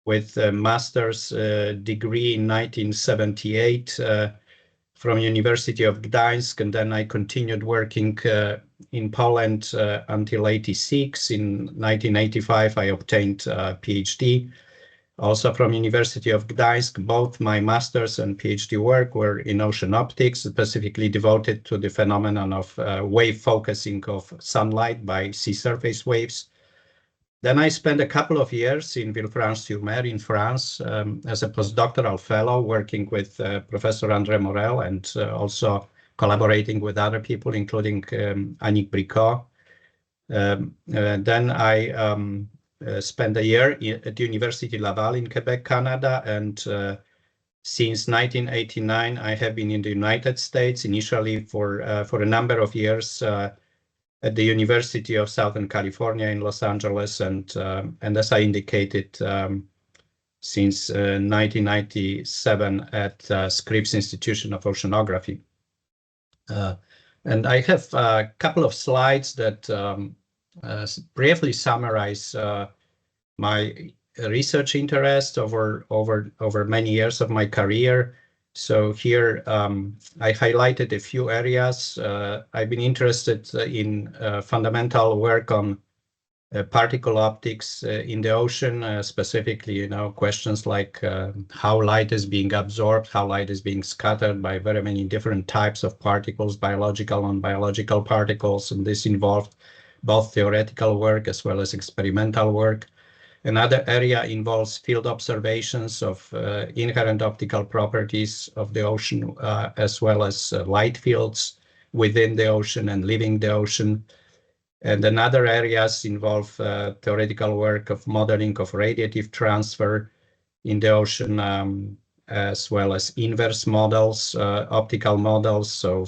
with a master's degree in 1978 from University of Gdańsk, and then I continued working in Poland until '86. In 1985, I obtained a PhD, also from University of Gdańsk. Both my master's and PhD work were in ocean optics, specifically devoted to the phenomenon of wave focusing of sunlight by sea surface waves. Then I spent a couple of years in Villefranche-sur-Mer in France as a postdoctoral fellow, working with Professor André Morel, and also collaborating with other people, including Annick Bricot. Then I spent a year at the University Laval in Quebec, Canada, and since 1989 I have been in the United States, initially for a number of years at the University of Southern California in Los Angeles, and as I indicated, since 1997 at Scripps Institution of Oceanography. And I have a couple of slides that briefly summarize my research interest over many years of my career. So here I highlighted a few areas. I've been interested in fundamental work on particle optics in the ocean, specifically, questions like how light is being absorbed, how light is being scattered by very many different types of particles, biological and non-biological particles, and this involved both theoretical work as well as experimental work. Another area involves field observations of inherent optical properties of the ocean, as well as light fields within the ocean and leaving the ocean. And another areas involve theoretical work of modeling of radiative transfer in the ocean, as well as inverse models, optical models. So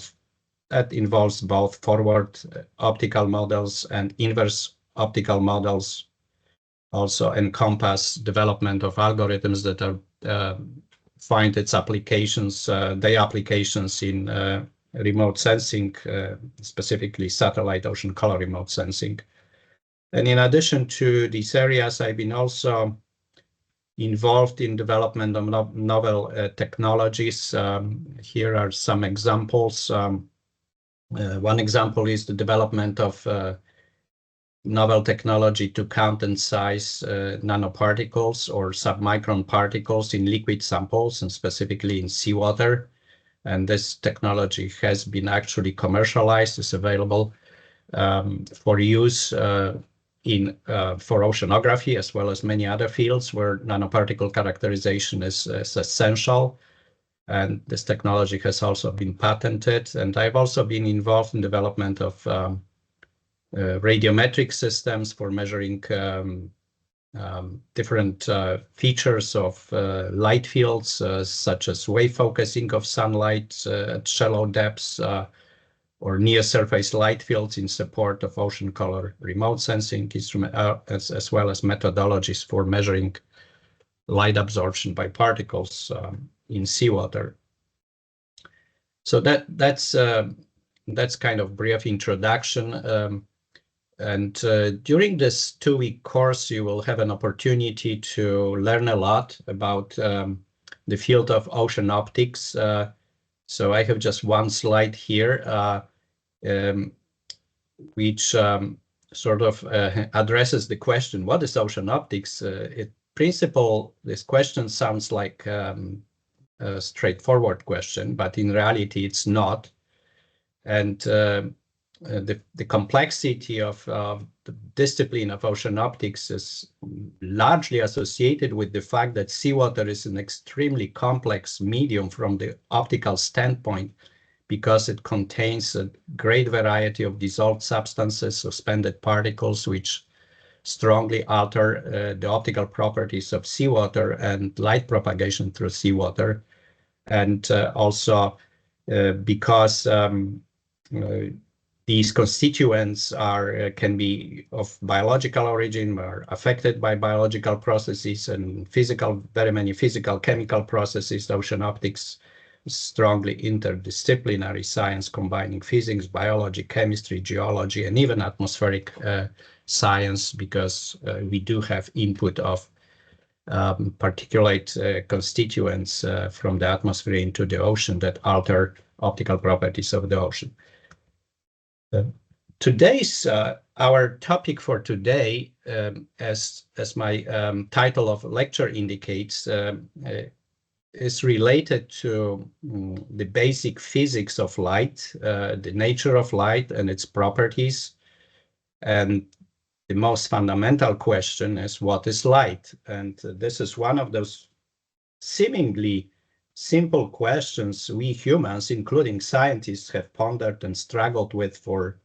that involves both forward optical models and inverse optical models. Also encompass development of algorithms that are find its applications, their applications in remote sensing, specifically satellite ocean color remote sensing. And in addition to these areas, I've been also involved in development of novel technologies. Here are some examples. One example is the development of novel technology to count and size nanoparticles or submicron particles in liquid samples, and specifically in seawater. And this technology has been actually commercialized. It's available for use for oceanography, as well as many other fields where nanoparticle characterization is essential. And this technology has also been patented. And I've also been involved in development of radiometric systems for measuring different features of light fields, such as wave focusing of sunlight at shallow depths, or near-surface light fields in support of ocean color remote sensing instrument, as well as methodologies for measuring light absorption by particles in seawater. So that's kind of brief introduction. And during this 2-week course, you will have an opportunity to learn a lot about the field of ocean optics. So I have just one slide here, which sort of addresses the question, what is ocean optics? In principle, this question sounds like a straightforward question, but in reality, it's not. And the complexity of the discipline of ocean optics is largely associated with the fact that seawater is an extremely complex medium from the optical standpoint, because it contains a great variety of dissolved substances, suspended particles, which strongly alter the optical properties of seawater and light propagation through seawater. And also because these constituents can be of biological origin, are affected by biological processes and very many physical chemical processes. Ocean optics is strongly interdisciplinary science, combining physics, biology, chemistry, geology, and even atmospheric science, because we do have input of particulate constituents from the atmosphere into the ocean that alter optical properties of the ocean. Today's our topic for today, as my title of lecture indicates, is related to the basic physics of light, the nature of light and its properties. And the most fundamental question is, what is light? And this is one of those seemingly simple questions we humans, including scientists, have pondered and struggled with for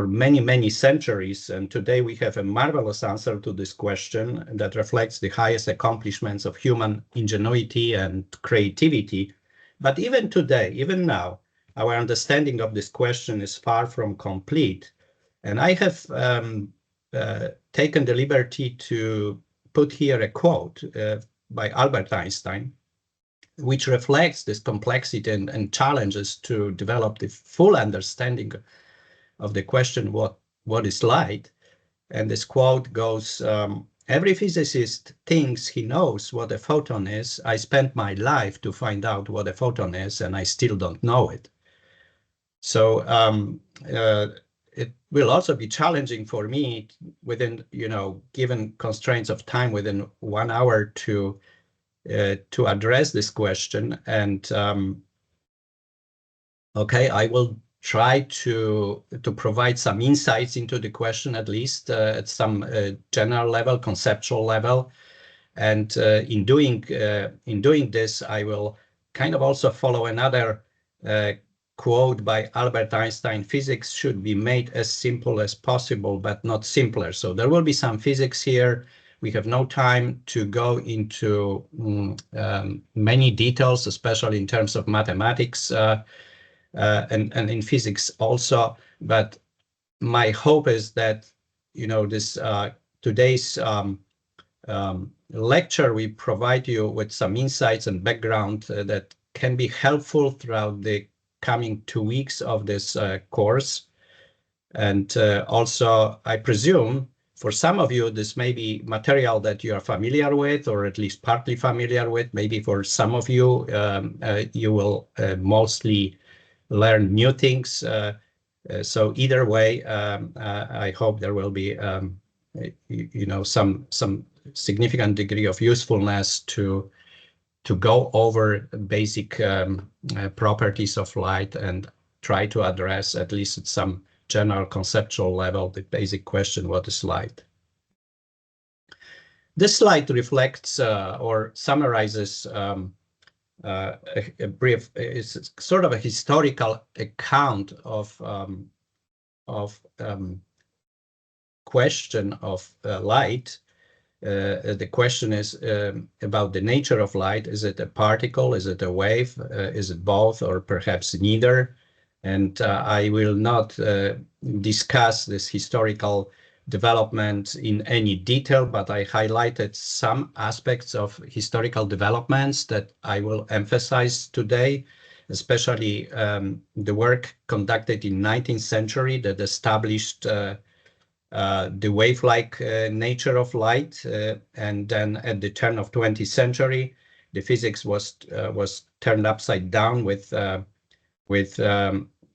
many, many centuries. And today we have a marvelous answer to this question that reflects the highest accomplishments of human ingenuity and creativity. But even today, even now, our understanding of this question is far from complete. And I have taken the liberty to put here a quote by Albert Einstein, which reflects this complexity and challenges to develop the full understanding of the question, what is light? And this quote goes, every physicist thinks he knows what a photon is. I spent my life to find out what a photon is, and I still don't know it. So it will also be challenging for me within, given constraints of time, within 1 hour to address this question. And okay, I will try to provide some insights into the question, at least at some general level, conceptual level. And in doing this, I will kind of also follow another quote by Albert Einstein: physics should be made as simple as possible, but not simpler. So there will be some physics here. We have no time to go into many details, especially in terms of mathematics and in physics also. But my hope is that, this today's lecture, we provide you with some insights and background that can be helpful throughout the coming 2 weeks of this course. And also, I presume, for some of you, this may be material that you are familiar with, or at least partly familiar with. Maybe for some of you, you will mostly learn new things. So either way, I hope there will be, some significant degree of usefulness to go over basic properties of light and try to address, at least at some general conceptual level, the basic question, what is light? This slide reflects or summarizes a brief, it's sort of a historical account of question of light. The question is about the nature of light. Is it a particle? Is it a wave? Is it both, or perhaps neither? And I will not discuss this historical development in any detail, but I highlighted some aspects of historical developments that I will emphasize today, especially the work conducted in 19th century that established the wave-like nature of light, and then at the turn of 20th century, the physics was turned upside down with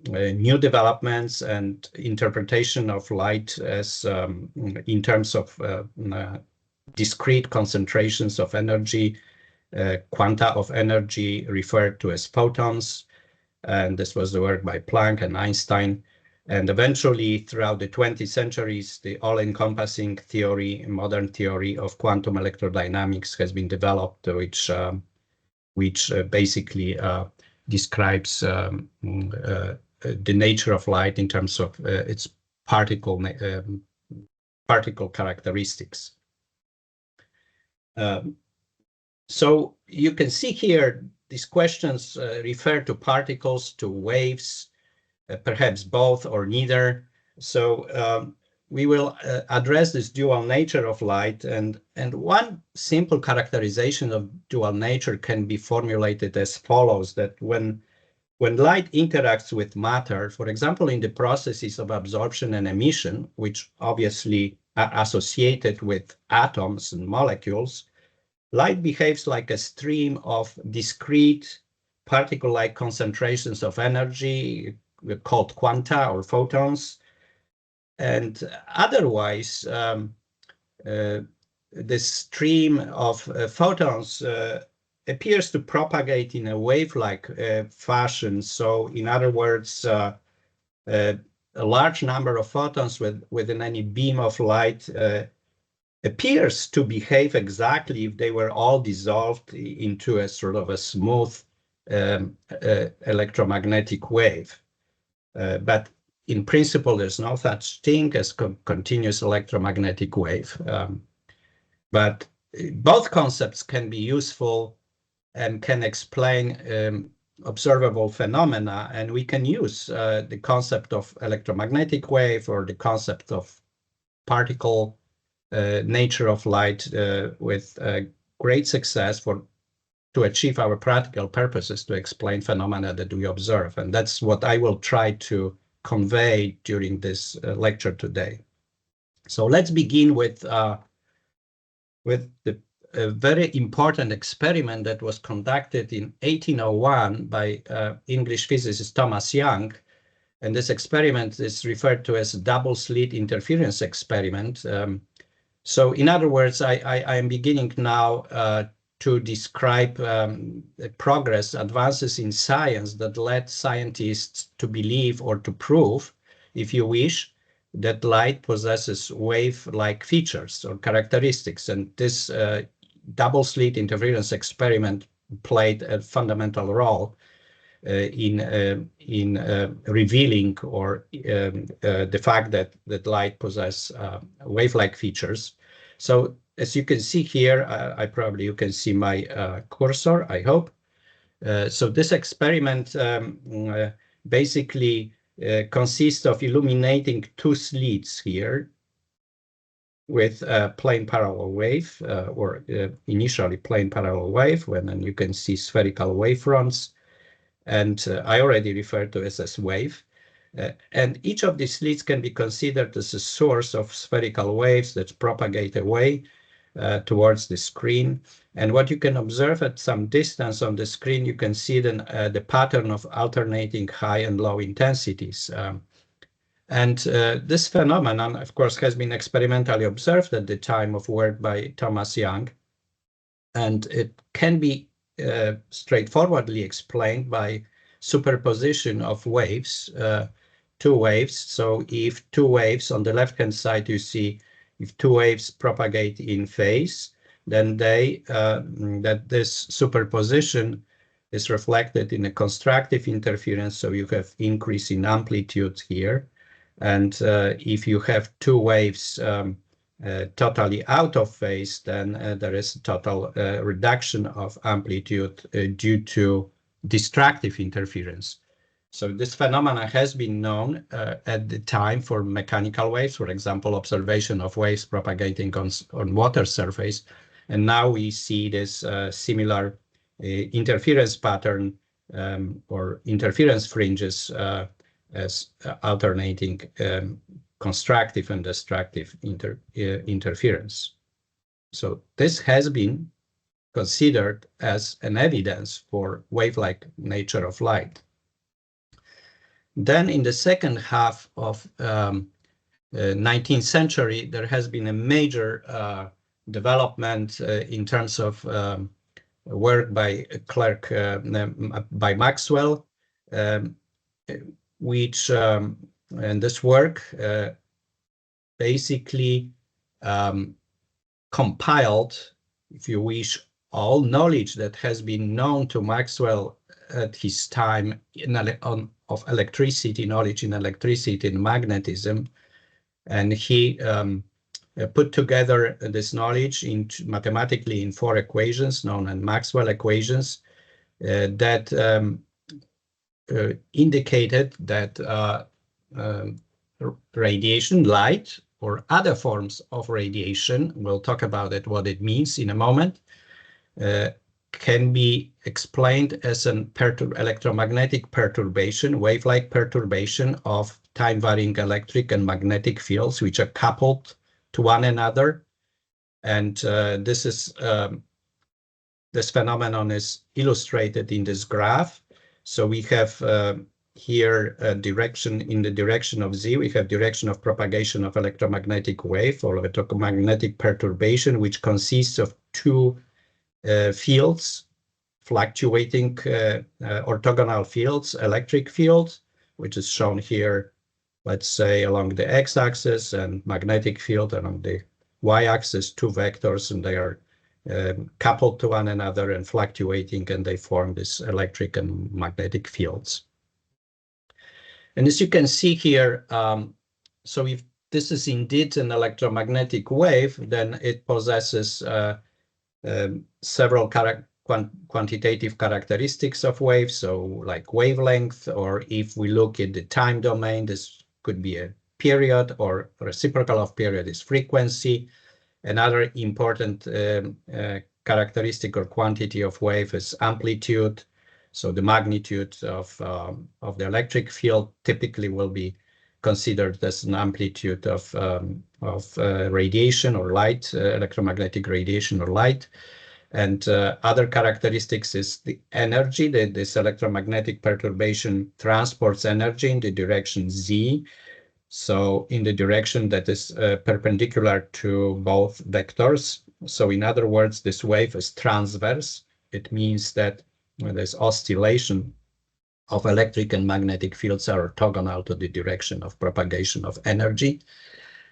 new developments and interpretation of light as in terms of discrete concentrations of energy, quanta of energy referred to as photons. And this was the work by Planck and Einstein. And eventually, throughout the 20th centuries, the all-encompassing theory, modern theory of quantum electrodynamics has been developed, which basically describes the nature of light in terms of its particle characteristics. So you can see here, these questions refer to particles, to waves, perhaps both or neither. So we will address this dual nature of light, and one simple characterization of dual nature can be formulated as follows: that when light interacts with matter, for example, in the processes of absorption and emission, which obviously are associated with atoms and molecules, light behaves like a stream of discrete particle-like concentrations of energy called quanta or photons. And otherwise, this stream of photons appears to propagate in a wave-like fashion. So in other words, a large number of photons within any beam of light appears to behave exactly if they were all dissolved into a sort of a smooth electromagnetic wave. But in principle, there's no such thing as continuous electromagnetic wave. But both concepts can be useful and can explain observable phenomena, and we can use the concept of electromagnetic wave or the concept of particle nature of light with great success to achieve our practical purposes to explain phenomena that we observe. And that's what I will try to convey during this lecture today. So let's begin with the very important experiment that was conducted in 1801 by English physicist Thomas Young. And this experiment is referred to as double-slit interference experiment. So in other words, I am beginning now to describe progress, advances in science that led scientists to believe or to prove, if you wish, that light possesses wave-like features or characteristics. And this double-slit interference experiment played a fundamental role in revealing or the fact that light possesses wave-like features. So as you can see here, you can see my cursor, I hope. So this experiment basically consists of illuminating two slits here with a plane parallel wave, or initially plane parallel wave, then you can see spherical wavefronts. And I already referred to it as wave. And each of these slits can be considered as a source of spherical waves that propagate away towards the screen. And what you can observe at some distance on the screen, you can see then the pattern of alternating high and low intensities. And this phenomenon, of course, has been experimentally observed at the time of work by Thomas Young. And it can be straightforwardly explained by superposition of waves, two waves. So if two waves on the left-hand side, you see if two waves propagate in phase, then that this superposition is reflected in a constructive interference. So you have increase in amplitude here. And if you have two waves totally out of phase, then there is a total reduction of amplitude due to destructive interference. So this phenomena has been known at the time for mechanical waves, for example, observation of waves propagating on water surface. And now we see this similar interference pattern or interference fringes as alternating constructive and destructive interference. So this has been considered as an evidence for wave-like nature of light. Then in the second half of 19th century, there has been a major development in terms of work by by Maxwell, which and this work basically compiled, if you wish, all knowledge that has been known to Maxwell at his time of electricity, knowledge in electricity and magnetism. And he put together this knowledge mathematically in four equations known as Maxwell equations that indicated that radiation, light, or other forms of radiation, we'll talk about it, what it means in a moment, can be explained as an electromagnetic perturbation, wave-like perturbation of time-varying electric and magnetic fields, which are coupled to one another. And this is this phenomenon is illustrated in this graph. So we have here a direction in the direction of z. We have direction of propagation of electromagnetic wave or electromagnetic perturbation, which consists of two fields, fluctuating orthogonal fields, electric field, which is shown here, let's say, along the x-axis, and magnetic field along the y-axis, two vectors, and they are coupled to one another and fluctuating, and they form this electric and magnetic fields. And as you can see here, so if this is indeed an electromagnetic wave, then it possesses several quantitative characteristics of waves, so like wavelength, or if we look at the time domain, this could be a period, or reciprocal of period is frequency. Another important characteristic or quantity of wave is amplitude. So the magnitude of the electric field typically will be considered as an amplitude of radiation or light, electromagnetic radiation or light. And other characteristics is the energy. This electromagnetic perturbation transports energy in the direction z. So in the direction that is perpendicular to both vectors. So in other words, this wave is transverse. It means that this oscillation of electric and magnetic fields are orthogonal to the direction of propagation of energy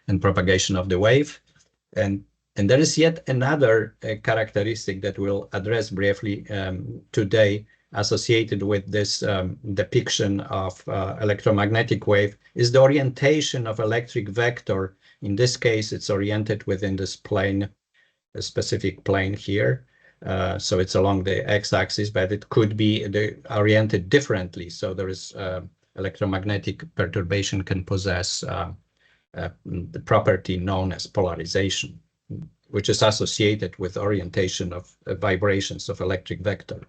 and propagation of the wave. And there is yet another characteristic that we'll address briefly today, associated with this depiction of electromagnetic wave, is the orientation of electric vector. In this case, it's oriented within this plane, a specific plane here. So it's along the x-axis, but it could be oriented differently. So there is electromagnetic perturbation can possess the property known as polarization, which is associated with orientation of vibrations of electric vector.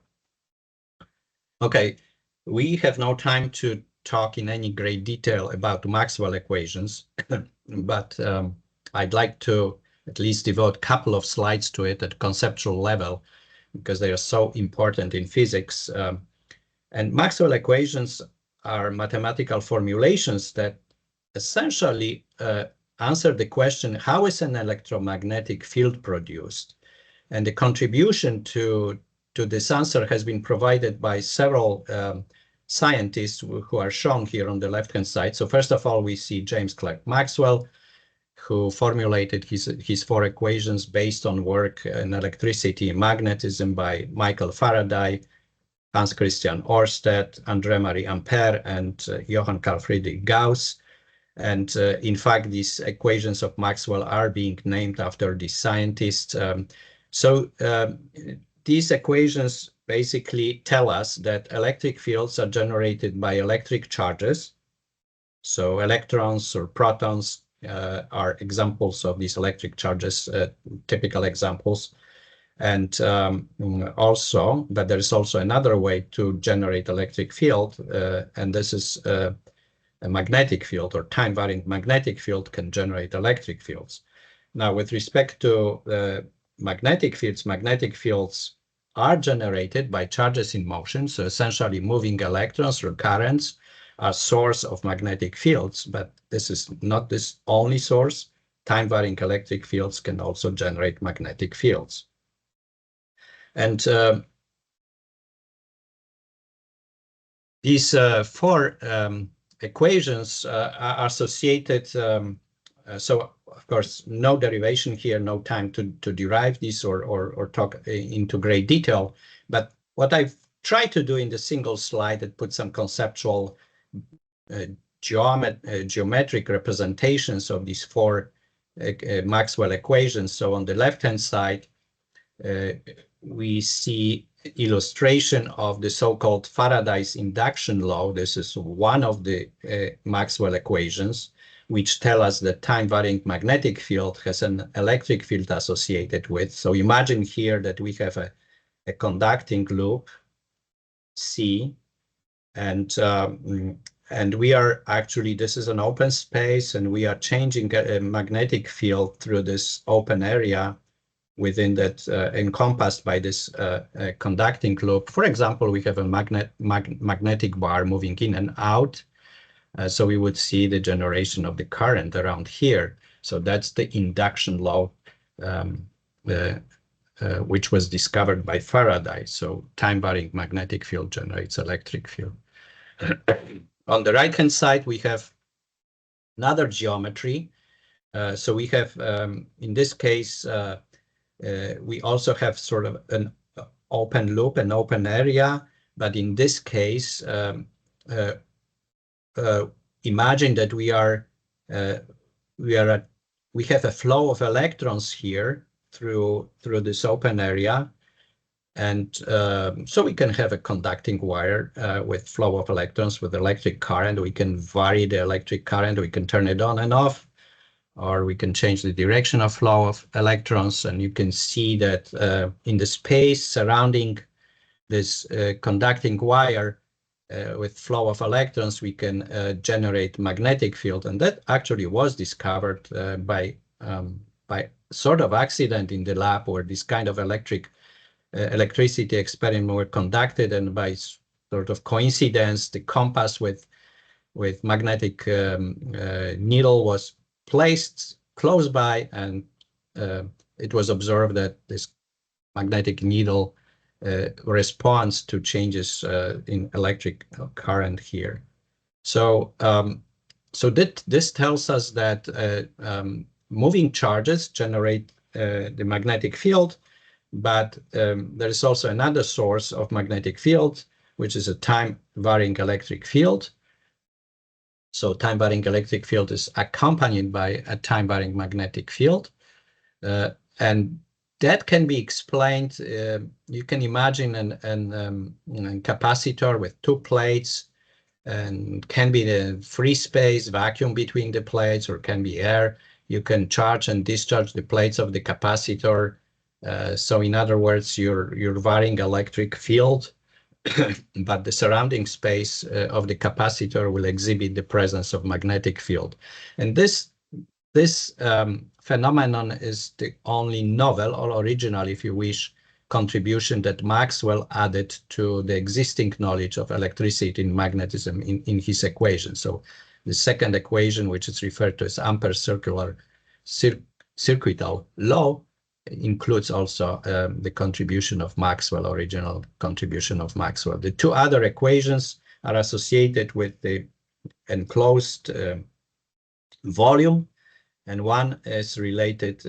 Okay, we have no time to talk in any great detail about Maxwell equations, but I'd like to at least devote a couple of slides to it at conceptual level, because they are so important in physics. And Maxwell equations are mathematical formulations that essentially answer the question, how is an electromagnetic field produced? And the contribution to this answer has been provided by several scientists who are shown here on the left-hand side. So first of all, we see James Clerk Maxwell, who formulated his four equations based on work in electricity and magnetism by Michael Faraday, Hans Christian Ørsted, André-Marie Ampère, and Johann Carl Friedrich Gauss. And in fact, these equations of Maxwell are being named after these scientists. These equations basically tell us that electric fields are generated by electric charges. So electrons or protons are examples of these electric charges, typical examples. And also, but there is also another way to generate electric field, and this is a magnetic field, or time-varying magnetic field can generate electric fields. Now, with respect to magnetic fields are generated by charges in motion, so essentially moving electrons or currents are source of magnetic fields, but this is not this only source. Time-varying electric fields can also generate magnetic fields. And these four equations are associated, so of course, no derivation here, no time to derive this or talk into great detail. But what I've tried to do in the single slide that put some conceptual geometric representations of these four Maxwell equations. So on the left-hand side, we see illustration of the so-called Faraday's induction law. This is one of the Maxwell equations, which tell us that time-varying magnetic field has an electric field associated with. So imagine here that we have a conducting loop, C, and we are actually, this is an open space, and we are changing a magnetic field through this open area within that encompassed by this conducting loop. For example, we have a magnetic bar moving in and out. So we would see the generation of the current around here. So that's the induction law, which was discovered by Faraday. So time-varying magnetic field generates electric field. On the right-hand side, we have another geometry. So we have, in this case, we also have sort of an open loop, an open area. But in this case, imagine that we have a flow of electrons here through this open area, and so we can have a conducting wire with flow of electrons with electric current. We can vary the electric current. We can turn it on and off, or we can change the direction of flow of electrons. And you can see that in the space surrounding this conducting wire, with flow of electrons, we can generate magnetic field, and that actually was discovered by sort of accident in the lab, where this kind of electricity experiment were conducted, and by sort of coincidence, the compass with magnetic needle was placed close by, and it was observed that this magnetic needle responds to changes in electric current here. So, this tells us that moving charges generate the magnetic field, but there is also another source of magnetic field, which is a time-varying electric field. So time-varying electric field is accompanied by a time-varying magnetic field, and that can be explained. You can imagine a capacitor with two plates, and can be the free space, vacuum between the plates, or can be air. You can charge and discharge the plates of the capacitor. So in other words, you're varying electric field, but the surrounding space of the capacitor will exhibit the presence of magnetic field. And this phenomenon is the only novel, or original, if you wish, contribution that Maxwell added to the existing knowledge of electricity and magnetism in his equation. So the second equation, which is referred to as Ampere's circular circuital law, includes also the contribution of Maxwell, original contribution of Maxwell. The two other equations are associated with the enclosed volume, and one is related,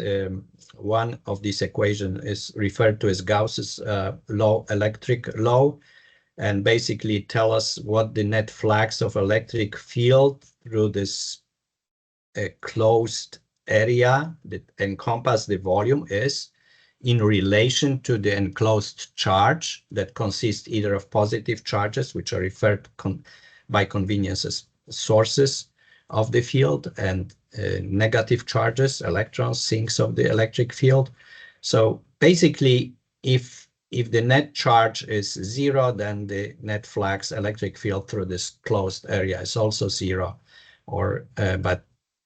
one of these equations is referred to as Gauss's law, electric law, and basically tell us what the net flux of electric field through this closed area that encompasses the volume is in relation to the enclosed charge that consists either of positive charges, which are referred by convenience as sources of the field, and negative charges, electrons, sinks of the electric field. So basically, if the net charge is zero, then the net flux electric field through this closed area is also zero. But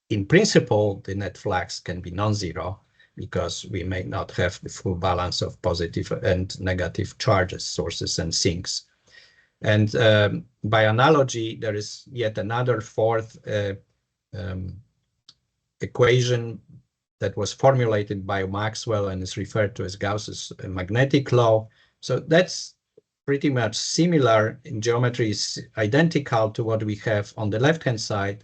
in principle, the net flux can be non-zero, because we may not have the full balance of positive and negative charges, sources and sinks. And by analogy, there is yet another fourth equation that was formulated by Maxwell and is referred to as Gauss's magnetic law. So that's pretty much similar in geometry, is identical to what we have on the left-hand side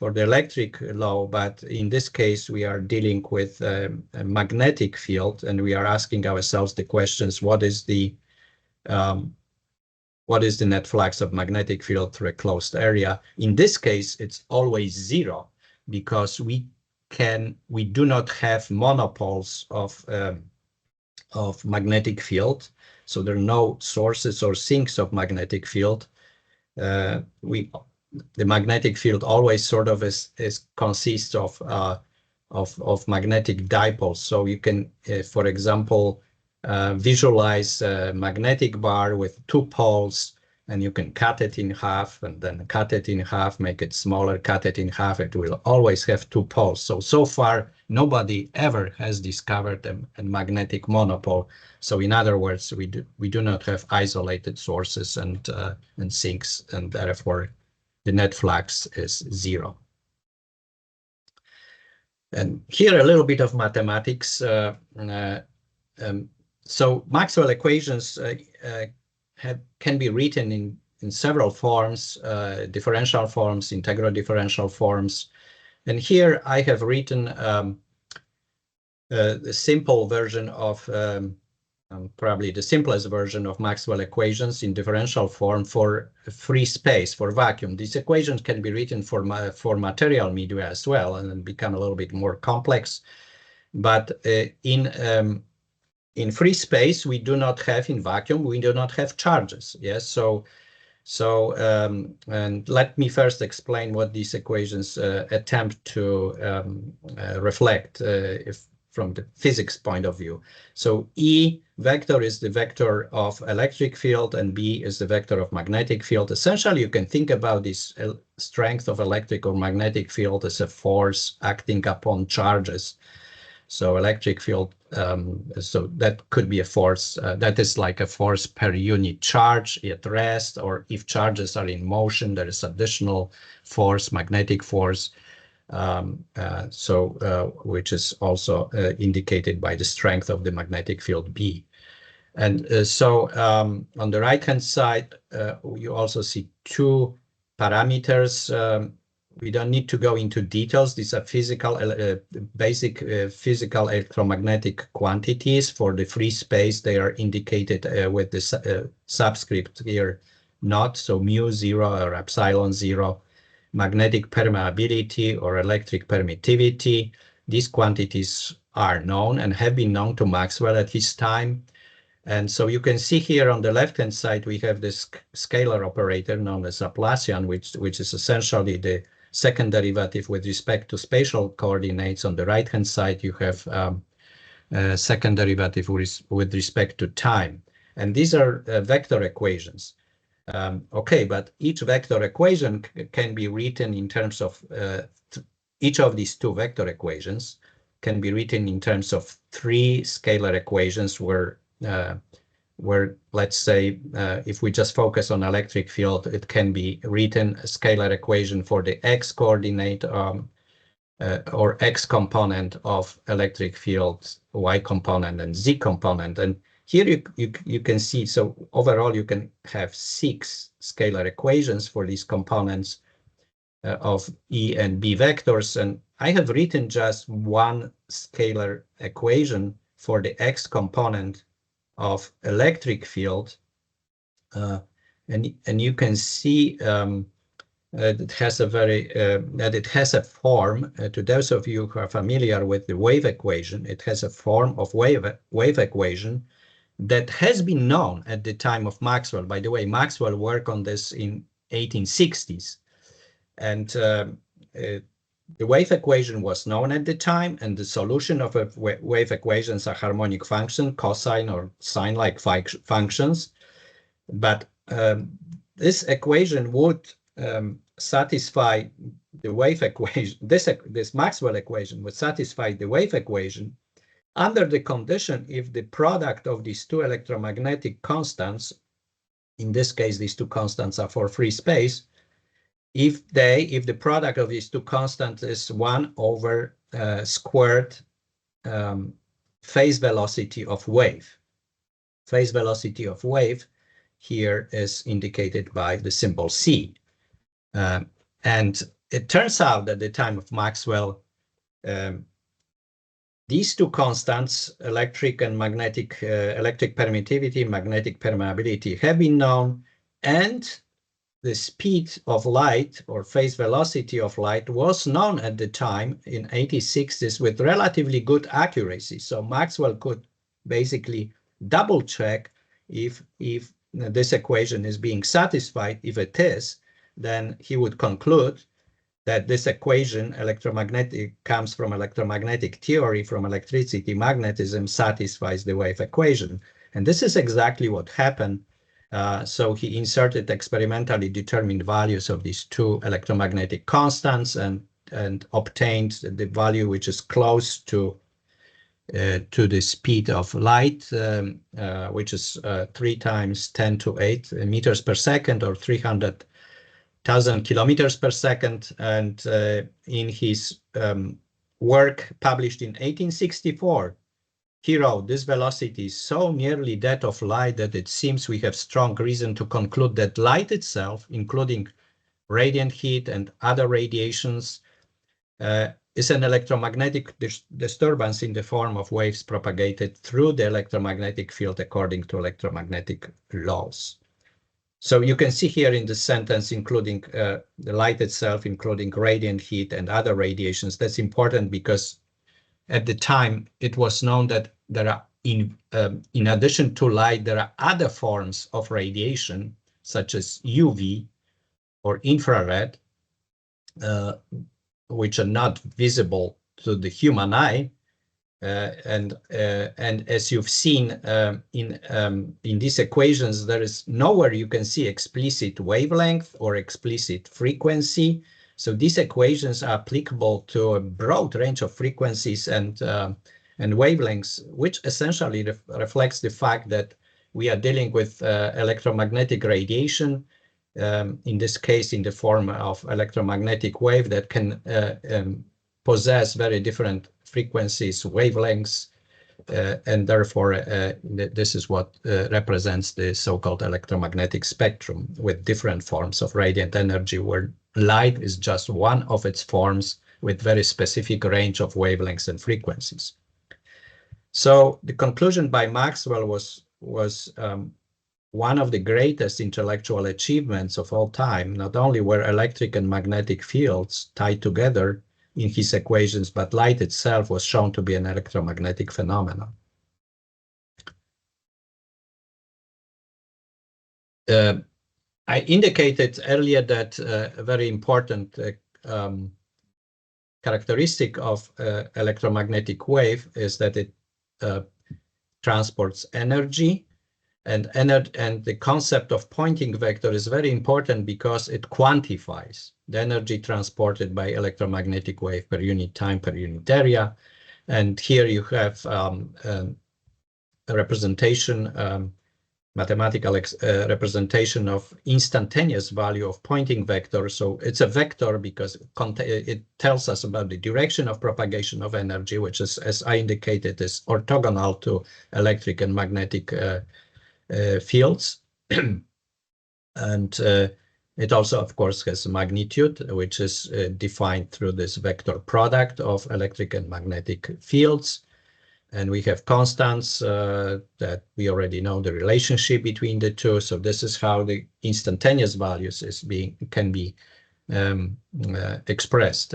for the electric law, but in this case, we are dealing with a magnetic field, and we are asking ourselves the questions: what is the net flux of magnetic field through a closed area? In this case, it's always zero, because we do not have monopoles of magnetic field, so there are no sources or sinks of magnetic field. The magnetic field always sort of consists of magnetic dipoles. So you can, for example, visualize a magnetic bar with two poles, and you can cut it in half, and then cut it in half, make it smaller, cut it in half. It will always have two poles. So far, nobody ever has discovered a magnetic monopole. So in other words, we do not have isolated sources and sinks, and therefore the net flux is zero. And here a little bit of mathematics. So Maxwell equations can be written in several forms, differential forms, integral differential forms. And here I have written the simple version of, probably the simplest version of Maxwell equations in differential form for free space, for vacuum. These equations can be written for material media as well and then become a little bit more complex. But in free space, we do not have, in vacuum, we do not have charges. Yes, and let me first explain what these equations attempt to reflect from the physics point of view. So E vector is the vector of electric field and B is the vector of magnetic field. Essentially, you can think about this strength of electric or magnetic field as a force acting upon charges. So electric field, so that could be a force, that is like a force per unit charge at rest, or if charges are in motion, there is additional force, magnetic force, which is also indicated by the strength of the magnetic field B. And on the right-hand side, you also see two parameters. We don't need to go into details. These are physical, basic physical electromagnetic quantities. For the free space, they are indicated with the subscript here, not, so mu zero or epsilon zero. Magnetic permeability or electric permittivity. These quantities are known and have been known to Maxwell at his time. And so you can see here on the left-hand side, we have this scalar operator known as Laplacian, which is essentially the second derivative with respect to spatial coordinates. On the right-hand side, you have second derivative with respect to time. And these are vector equations. Okay, but each vector equation can be written in terms of, each of these two vector equations can be written in terms of three scalar equations where let's say, if we just focus on electric field, it can be written a scalar equation for the x coordinate or x component of electric field, y component, and z component. And here you can see, so overall you can have 6 scalar equations for these components of E and B vectors. And I have written just one scalar equation for the x component of electric field, and you can see it has a very that it has a form. To those of you who are familiar with the wave equation, it has a form of wave equation that has been known at the time of Maxwell. By the way, Maxwell worked on this in 1860s, and the wave equation was known at the time, and the solution of a wave equations are harmonic function, cosine or sine-like functions. But this equation would satisfy the wave equation. This Maxwell equation would satisfy the wave equation under the condition if the product of these two electromagnetic constants, in this case, these two constants are for free space, if the product of these two constants is 1 over squared phase velocity of wave. Phase velocity of wave here is indicated by the symbol C. And it turns out that at the time of Maxwell, these two constants, electric and magnetic, electric permittivity, magnetic permeability, have been known, and the speed of light or phase velocity of light was known at the time in 1860s with relatively good accuracy. So Maxwell could basically double check if this equation is being satisfied. If it is, then he would conclude that this equation, electromagnetic, comes from electromagnetic theory, from electricity, magnetism, satisfies the wave equation. And this is exactly what happened. So he inserted experimentally determined values of these two electromagnetic constants, and and obtained the value which is close to the speed of light, which is 3 times 10 to 8 meters per second, or 300,000 kilometers per second. And in his work published in 1864, he wrote, "This velocity is so nearly that of light that it seems we have strong reason to conclude that light itself, including radiant heat and other radiations, is an electromagnetic disturbance in the form of waves propagated through the electromagnetic field according to electromagnetic laws." So you can see here in this sentence, including the light itself, including radiant heat and other radiations. That's important because at the time it was known that there are, in addition to light, there are other forms of radiation, such as UV or infrared, which are not visible to the human eye, and as you've seen in these equations, there is nowhere you can see explicit wavelength or explicit frequency. So these equations are applicable to a broad range of frequencies and wavelengths, which essentially reflects the fact that we are dealing with electromagnetic radiation. In this case, in the form of electromagnetic wave that can possess very different frequencies, wavelengths, and therefore this is what represents the so-called electromagnetic spectrum, with different forms of radiant energy, where light is just one of its forms with very specific range of wavelengths and frequencies. So the conclusion by Maxwell was one of the greatest intellectual achievements of all time. Not only were electric and magnetic fields tied together in his equations, but light itself was shown to be an electromagnetic phenomenon. I indicated earlier that a very important characteristic of electromagnetic wave is that it transports energy. And the concept of Poynting vector is very important because it quantifies the energy transported by electromagnetic wave per unit time, per unit area. And here you have a representation, mathematical representation of instantaneous value of Poynting vector. So it's a vector because it tells us about the direction of propagation of energy, which is, as I indicated, is orthogonal to electric and magnetic fields. And it also, of course, has magnitude, which is defined through this vector product of electric and magnetic fields. And we have constants that we already know the relationship between the two. So this is how the instantaneous values can be expressed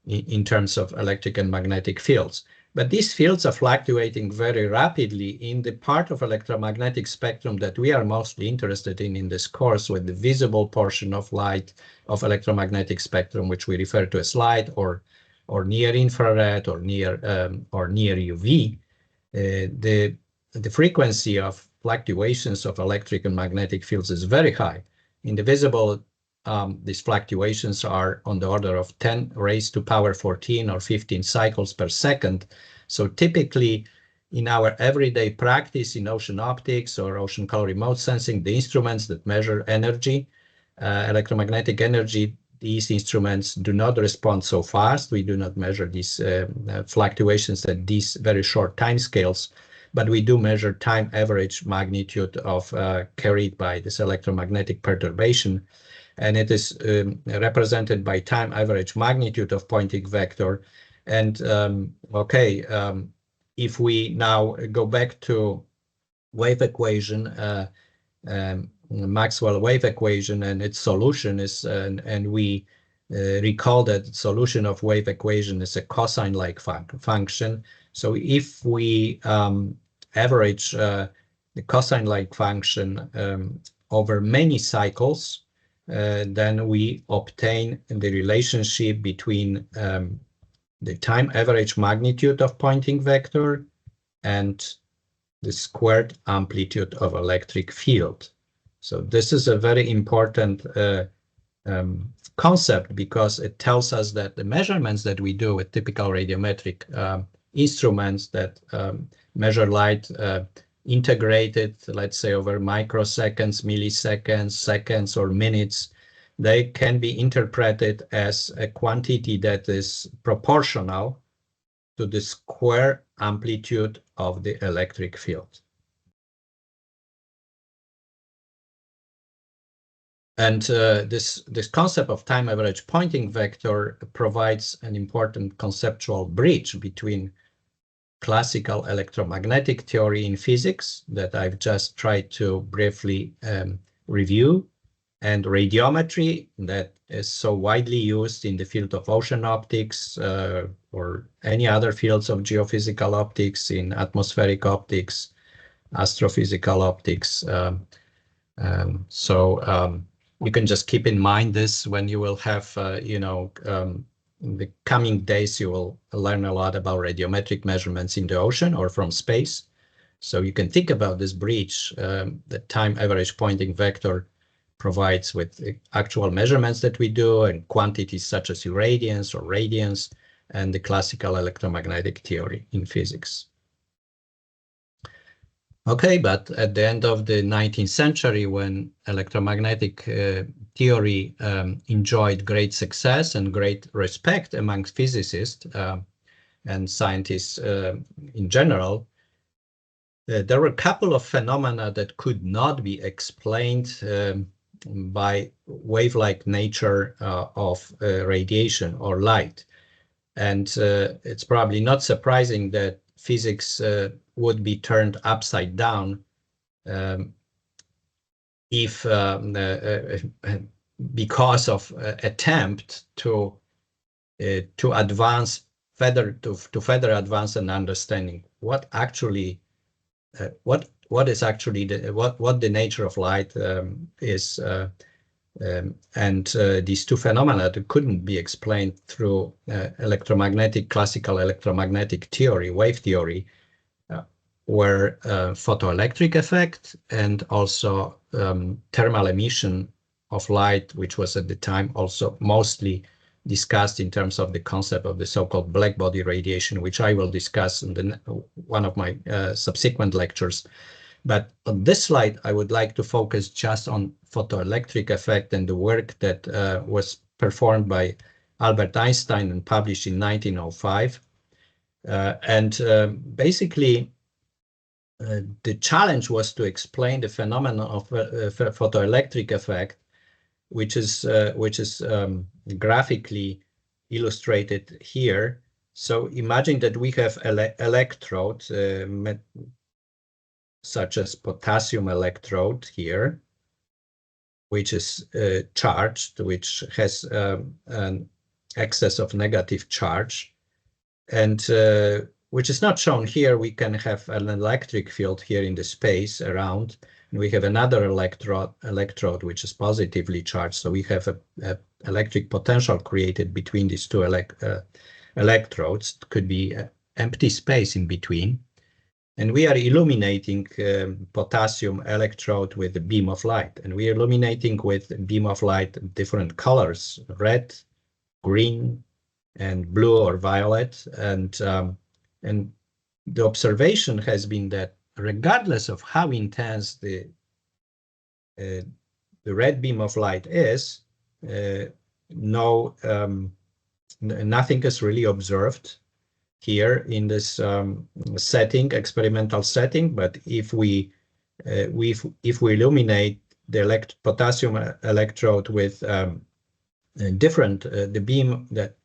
in terms of electric and magnetic fields. But these fields are fluctuating very rapidly in the part of electromagnetic spectrum that we are mostly interested in this course, with the visible portion of light of electromagnetic spectrum, which we refer to as light, or near infrared, or near UV. The frequency of fluctuations of electric and magnetic fields is very high. In the visible, these fluctuations are on the order of 10 raised to power 14 or 15 cycles per second. So typically in our everyday practice in ocean optics or ocean color remote sensing, the instruments that measure energy, electromagnetic energy, these instruments do not respond so fast. We do not measure these fluctuations at these very short time scales, but we do measure time average magnitude of carried by this electromagnetic perturbation. And it is represented by time average magnitude of Poynting vector. And if we now go back to wave equation, Maxwell wave equation, and its solution is, and we recall that solution of wave equation is a cosine-like function. So if we average the cosine-like function over many cycles, then we obtain the relationship between the time average magnitude of Poynting vector and the squared amplitude of electric field. So this is a very important concept, because it tells us that the measurements that we do with typical radiometric instruments that measure light integrated, let's say, over microseconds, milliseconds, seconds, or minutes, they can be interpreted as a quantity that is proportional to the square amplitude of the electric field. And this concept of time average Poynting vector provides an important conceptual bridge between classical electromagnetic theory in physics that I've just tried to briefly review, and radiometry that is so widely used in the field of ocean optics or any other fields of geophysical optics, in atmospheric optics, astrophysical optics. You can just keep in mind this when you will have, in the coming days, you will learn a lot about radiometric measurements in the ocean or from space. So you can think about this bridge the time average Poynting vector provides with the actual measurements that we do and quantities such as irradiance or radiance and the classical electromagnetic theory in physics. Okay, but at the end of the 19th century, when electromagnetic theory enjoyed great success and great respect among physicists and scientists in general, there were a couple of phenomena that could not be explained by wave-like nature of radiation or light. And it's probably not surprising that physics would be turned upside down if because of attempt to advance further further advance an understanding what actually what is actually what the nature of light is, and these two phenomena that couldn't be explained through classical electromagnetic theory, wave theory, were photoelectric effect and also thermal emission of light, which was at the time also mostly discussed in terms of the concept of the so-called black body radiation, which I will discuss in one of my subsequent lectures. But on this slide, I would like to focus just on photoelectric effect and the work that was performed by Albert Einstein and published in 1905. Basically, the challenge was to explain the phenomenon of photoelectric effect, which is graphically illustrated here. So imagine that we have electrode, such as potassium electrode here, which is charged, which has an excess of negative charge, and which is not shown here. We can have an electric field here in the space around, and we have another electrode which is positively charged. So we have a electric potential created between these two electrodes. It could be empty space in between. And we are illuminating potassium electrode with a beam of light. And we are illuminating with a beam of light different colors, red, green, and blue or violet. And the observation has been that regardless of how intense the red beam of light is, nothing is really observed here in this experimental setting. But if we illuminate the potassium electrode with the beam that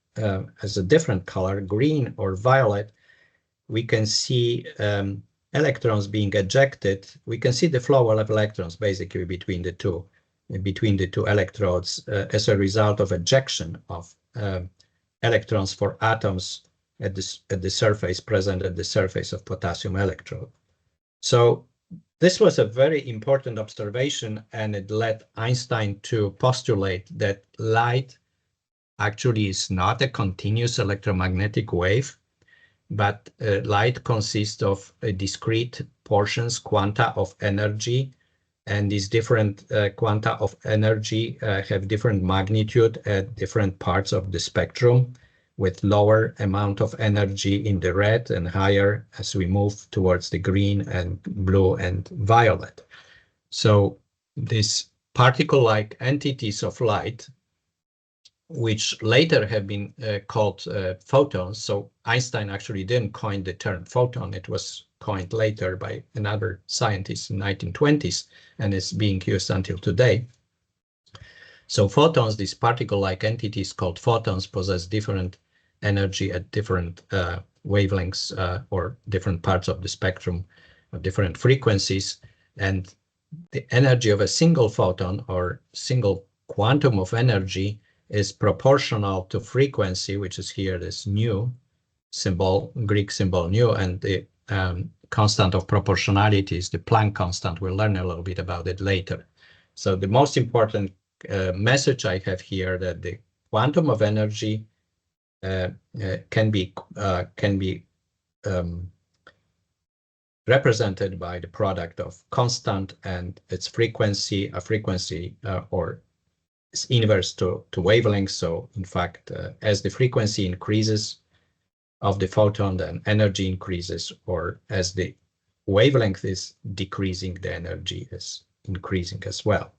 has a different color, green or violet, we can see electrons being ejected. We can see the flow of electrons basically between the two electrodes as a result of ejection of electrons for atoms at the surface, present at the surface of potassium electrode. So this was a very important observation, and it led Einstein to postulate that light actually is not a continuous electromagnetic wave, but light consists of discrete portions, quanta of energy, And these different quanta of energy have different magnitude at different parts of the spectrum, with lower amount of energy in the red and higher as we move towards the green and blue and violet. So these particle-like entities of light, which later have been called photons. So Einstein actually didn't coin the term photon. It was coined later by another scientist in the 1920s and is being used until today. So photons, these particle-like entities called photons, possess different energy at different wavelengths or different parts of the spectrum, or different frequencies. And the energy of a single photon or single quantum of energy is proportional to frequency, which is here this nu symbol, Greek symbol nu, and the constant of proportionality is the Planck constant. We'll learn a little bit about it later. So the most important message I have here, that the quantum of energy can be represented by the product of constant and its frequency, a frequency or is inverse to wavelength. So in fact, as the frequency increases of the photon, then energy increases, or as the wavelength is decreasing, the energy is increasing as well.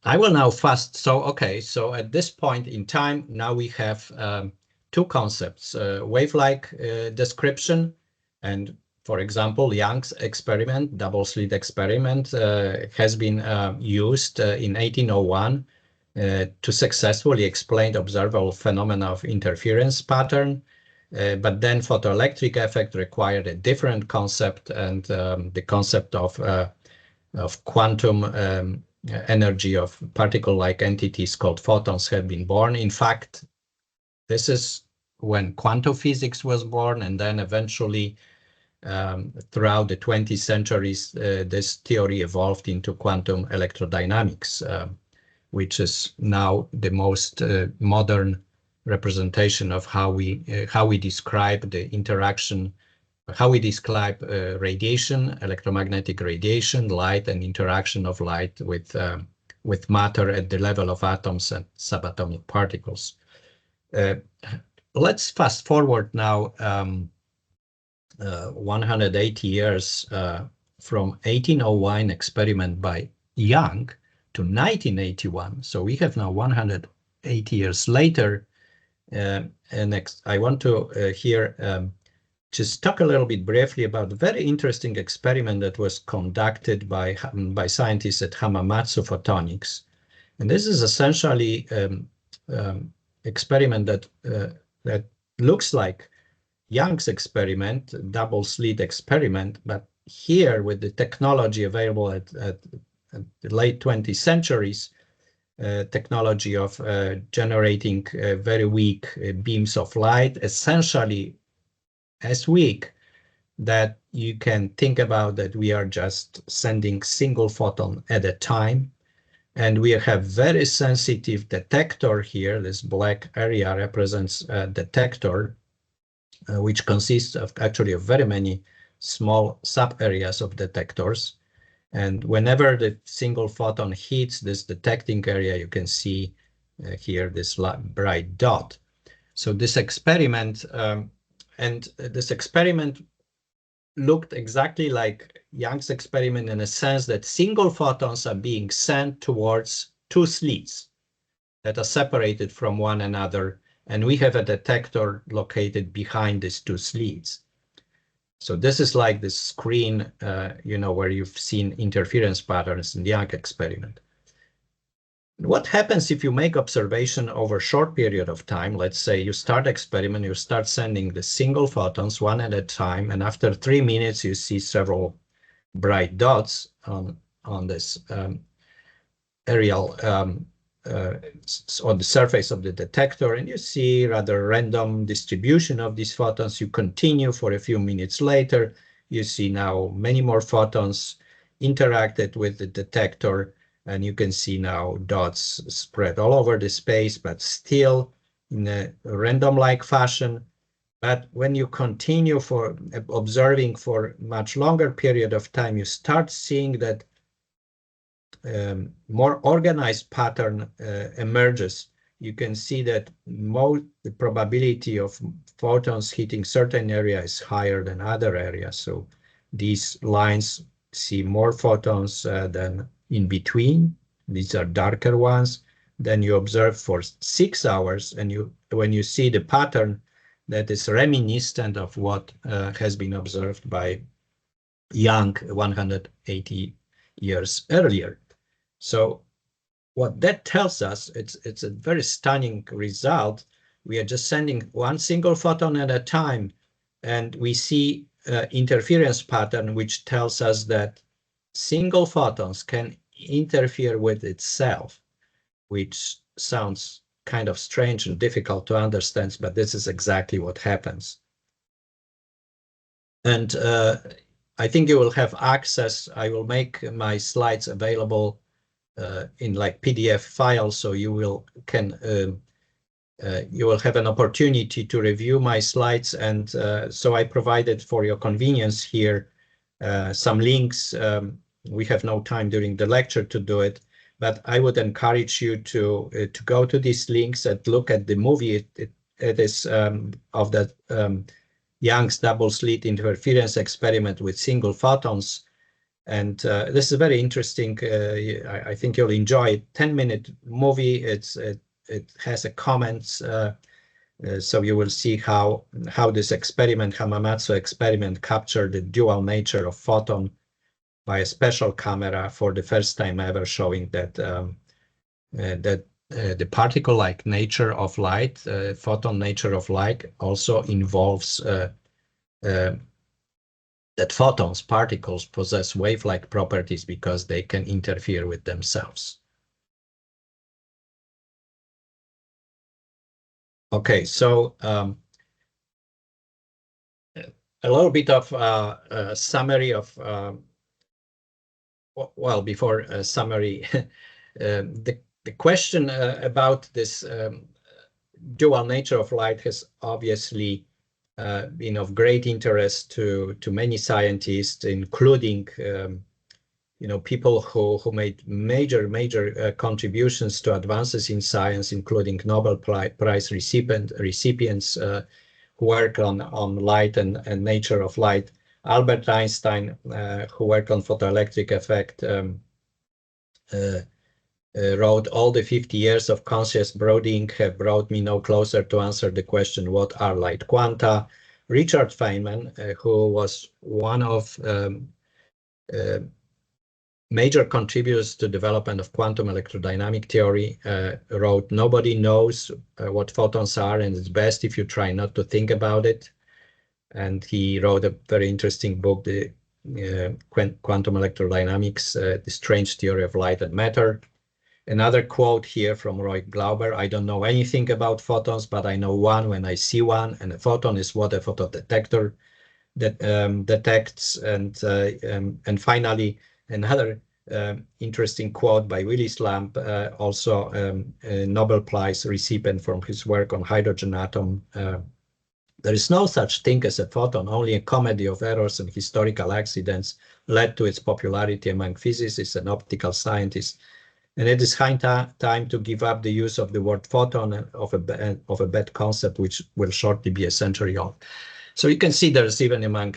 I will now so at this point in time, now we have two concepts, wave-like description, and for example, Young's experiment, double slit experiment, has been used in 1801 to successfully explain observable phenomena of interference pattern. But then photoelectric effect required a different concept, and the concept of quantum energy of particle-like entities called photons have been born. In fact, this is when quantum physics was born, and then eventually throughout the 20th centuries, this theory evolved into quantum electrodynamics, which is now the most modern representation of how we describe the interaction, how we describe radiation, electromagnetic radiation, light, and interaction of light with matter at the level of atoms and subatomic particles. Let's fast forward now 180 years from 1801 experiment by Young to 1981. So we have now 180 years later. And next, I want to here just talk a little bit briefly about a very interesting experiment that was conducted by scientists at Hamamatsu Photonics. And this is essentially experiment that looks like Young's experiment, double slit experiment, but here with the technology available at the late 20th centuries, technology of generating very weak beams of light, essentially as weak that you can think about that we are just sending single photon at a time. And we have very sensitive detector here. This black area represents a detector, which consists of actually of very many small sub areas of detectors. And whenever the single photon hits this detecting area, you can see here this bright dot. So this experiment, looked exactly like Young's experiment in a sense that single photons are being sent towards two slits that are separated from one another, and we have a detector located behind these two slits. So this is like the screen, where you've seen interference patterns in the Young experiment. What happens if you make observation over a short period of time? Let's say you start experiment, you start sending the single photons one at a time, and after 3 minutes you see several bright dots on this aerial on the surface of the detector, and you see rather random distribution of these photons. You continue for a few minutes later, you see now many more photons interacted with the detector, and you can see now dots spread all over the space, but still in a random-like fashion. But when you continue for observing for much longer period of time, you start seeing that more organized pattern emerges. You can see that the probability of photons hitting certain area is higher than other areas. So these lines see more photons than in between. These are darker ones. Then you observe for 6 hours, and when you see the pattern that is reminiscent of what has been observed by Young 180 years earlier. So what that tells us, it's a very stunning result. We are just sending one single photon at a time, and we see interference pattern, which tells us that single photons can interfere with itself, which sounds kind of strange and difficult to understand, but this is exactly what happens. And I think you will have access. I will make my slides available in like PDF files, so you will have an opportunity to review my slides. And so I provided for your convenience here some links. We have no time during the lecture to do it, but I would encourage you to go to these links and look at the movie. It is of the Young's double slit interference experiment with single photons. And this is very interesting. I think you'll enjoy it. 10-minute movie. It has a comments, so you will see how this experiment, Hamamatsu experiment, captured the dual nature of photon by a special camera for the first time ever, showing that the particle-like nature of light, photon nature of light, also involves that photons, particles, possess wave-like properties because they can interfere with themselves. Okay, so a little bit of a summary of, well, before a summary, the question about this dual nature of light has obviously been of great interest to many scientists, including people who made major contributions to advances in science, including Nobel Prize recipients who work on light and nature of light. Albert Einstein, who worked on photoelectric effect, wrote, "All the 50 years of conscious brooding have brought me no closer to answer the question, what are light quanta?" Richard Feynman, who was one of major contributors to development of quantum electrodynamic theory, wrote, "Nobody knows what photons are, and it's best if you try not to think about it." And he wrote a very interesting book, the Quantum Electrodynamics, The Strange Theory of Light and Matter. Another quote here from Roy Glauber: "I don't know anything about photons, but I know one when I see one, and a photon is what a photodetector that detects." And finally, another interesting quote by Willis Lamp, also a Nobel Prize recipient, from his work on hydrogen atom. "There is no such thing as a photon, only a comedy of errors and historical accidents led to its popularity among physicists and optical scientists. And it is high time to give up the use of the word photon of a bad concept, which will shortly be a century old." So you can see there's even among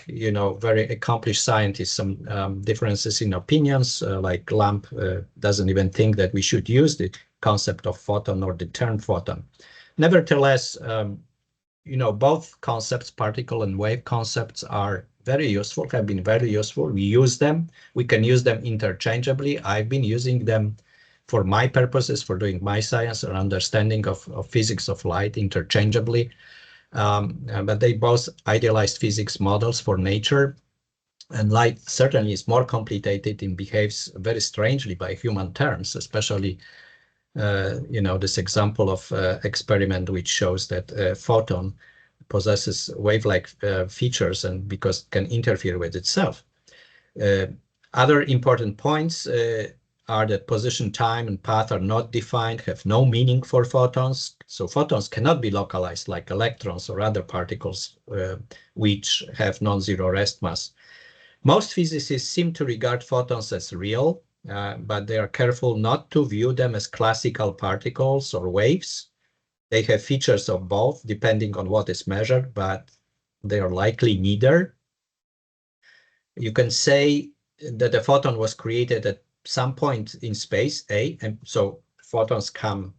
very accomplished scientists some differences in opinions. Like Lamp doesn't even think that we should use the concept of photon or the term photon. Nevertheless, both concepts, particle and wave concepts, are very useful, have been very useful. We use them. We can use them interchangeably. I've been using them for my purposes, for doing my science or understanding of physics of light interchangeably. But they both idealized physics models for nature. And light certainly is more complicated and behaves very strangely by human terms, especially this example of experiment which shows that a photon possesses wave-like features and because it can interfere with itself. Other important points, are that position, time, and path are not defined, have no meaning for photons. So photons cannot be localized like electrons or other particles which have non-zero rest mass. Most physicists seem to regard photons as real, but they are careful not to view them as classical particles or waves. They have features of both, depending on what is measured, but they are likely neither. You can say that a photon was created at some point in space, A, and so photons come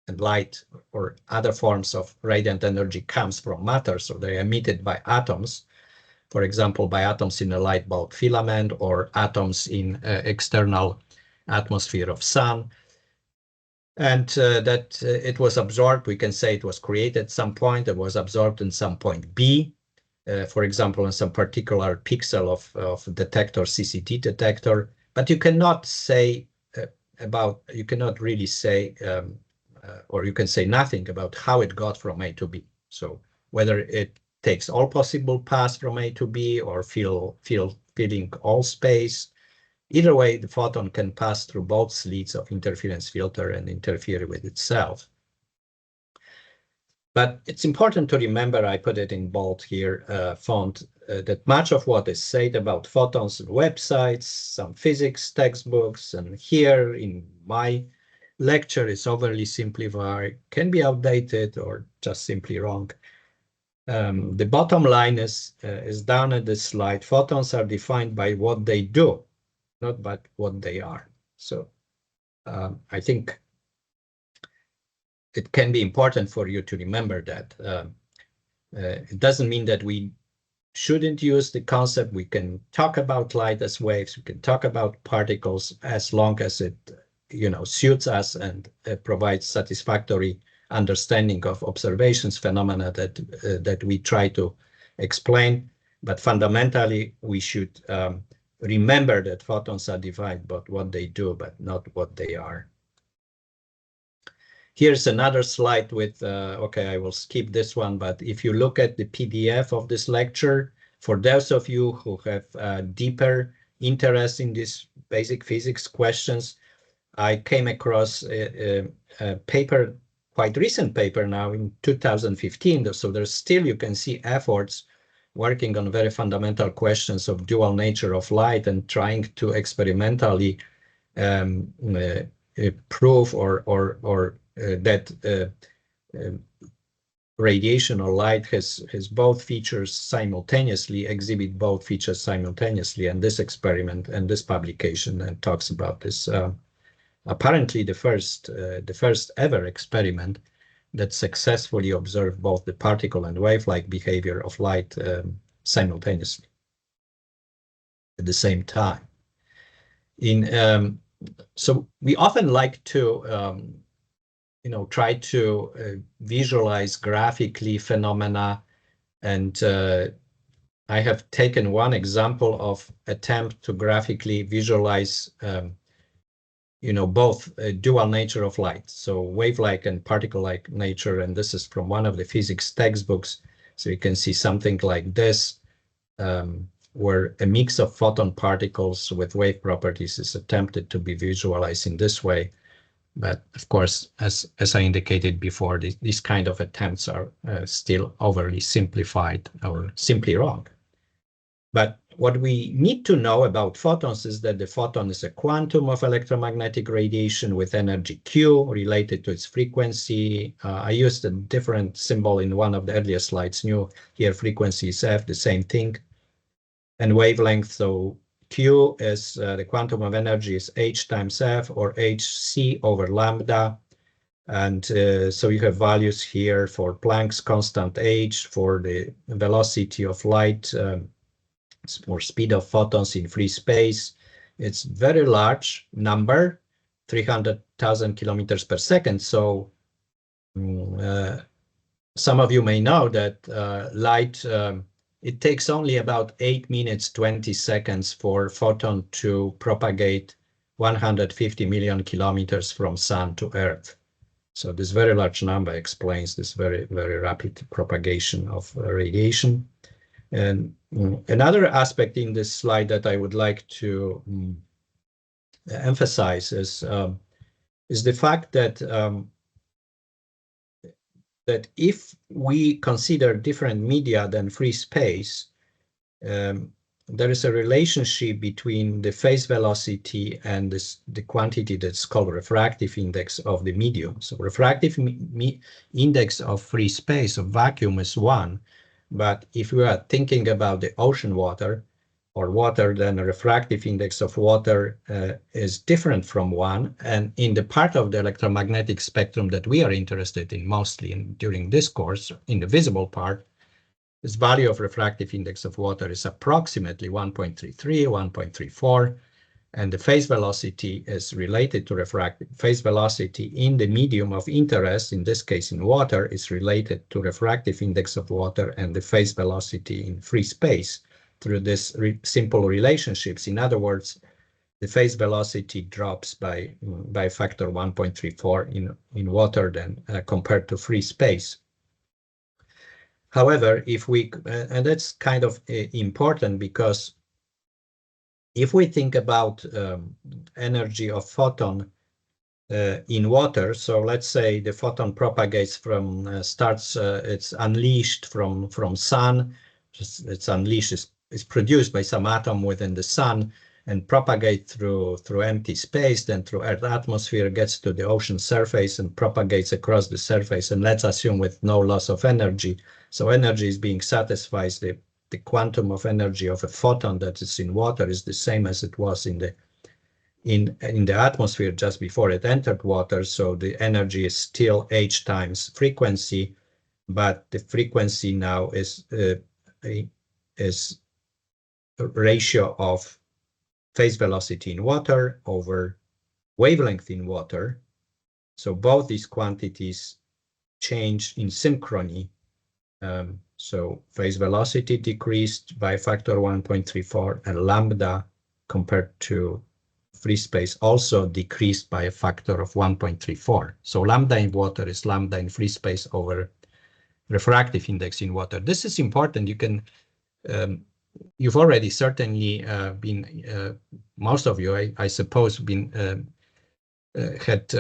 and light or other forms of radiant energy comes from matter, so they're emitted by atoms, for example, by atoms in a light bulb filament or atoms in external atmosphere of sun. And that it was absorbed, we can say it was created at some point, it was absorbed in some point B, for example, in some particular pixel of detector, CCT detector. But you cannot say you cannot really say, or you can say nothing about how it got from A to B. So whether it takes all possible paths from A to B or filling all space, either way, the photon can pass through both slits of interference filter and interfere with itself. But it's important to remember, I put it in bold here, font, that much of what is said about photons in websites, some physics textbooks, and here in my lecture is overly simplified, can be outdated or just simply wrong. The bottom line is down at this slide. Photons are defined by what they do, not by what they are. So I think it can be important for you to remember that. It doesn't mean that we shouldn't use the concept. We can talk about light as waves. We can talk about particles as long as it, suits us and provides satisfactory understanding of observations, phenomena that we try to explain. But fundamentally, we should remember that photons are defined by what they do, but not what they are. Here's another slide with, okay, I will skip this one, but if you look at the PDF of this lecture, for those of you who have deeper interest in these basic physics questions, I came across a paper, quite recent paper now in 2015. So there's still, you can see efforts working on very fundamental questions of dual nature of light and trying to experimentally prove or that radiation or light has both features simultaneously, exhibit both features simultaneously. And this experiment and this publication and talks about this. Apparently the first ever experiment that successfully observed both the particle and wave-like behavior of light simultaneously at the same time. So we often like to try to visualize graphically phenomena, and I have taken one example of attempt to graphically visualize both dual nature of light, so wave-like and particle-like nature, and this is from one of the physics textbooks. So you can see something like this, where a mix of photon particles with wave properties is attempted to be visualized in this way. But of course, as I indicated before, these kind of attempts are still overly simplified or simply wrong. But what we need to know about photons is that the photon is a quantum of electromagnetic radiation with energy Q related to its frequency. I used a different symbol in one of the earlier slides. Here frequency is F, the same thing. And wavelength, so Q is the quantum of energy is H times F or Hc over lambda. And so you have values here for Planck's constant H, for the velocity of light, or speed of photons in free space. It's very large number, 300,000 kilometers per second. So some of you may know that light, it takes only about 8 minutes, 20 seconds for photon to propagate 150 million kilometers from sun to Earth. So this very large number explains this very, very rapid propagation of radiation. And another aspect in this slide that I would like to emphasize is the fact that that if we consider different media than free space, there is a relationship between the phase velocity and the quantity that's called refractive index of the medium. So refractive index of free space, of vacuum, is 1. But if we are thinking about the ocean water or water, then the refractive index of water is different from 1. And in the part of the electromagnetic spectrum that we are interested in mostly during this course, in the visible part, this value of refractive index of water is approximately 1.33, 1.34, and the phase velocity is related to refractive phase velocity in the medium of interest, in this case in water, is related to refractive index of water and the phase velocity in free space through this simple relationships. In other words, the phase velocity drops by factor 1.34 in water than compared to free space. However, if we, and that's kind of important, because if we think about energy of photon in water, so let's say the photon propagates from, it's unleashed from sun, it's unleashed, is produced by some atom within the sun and propagates through empty space, then through Earth's atmosphere, gets to the ocean surface and propagates across the surface, and let's assume with no loss of energy. So energy is being satisfied. The quantum of energy of a photon that is in water is the same as it was in the atmosphere just before it entered water. So the energy is still h times frequency, but the frequency now is a ratio of phase velocity in water over wavelength in water. So both these quantities change in synchrony. So phase velocity decreased by factor 1.34, and lambda compared to free space also decreased by a factor of 1.34. So lambda in water is lambda in free space over refractive index in water. This is important. You can you've already certainly been, most of you, I suppose, been had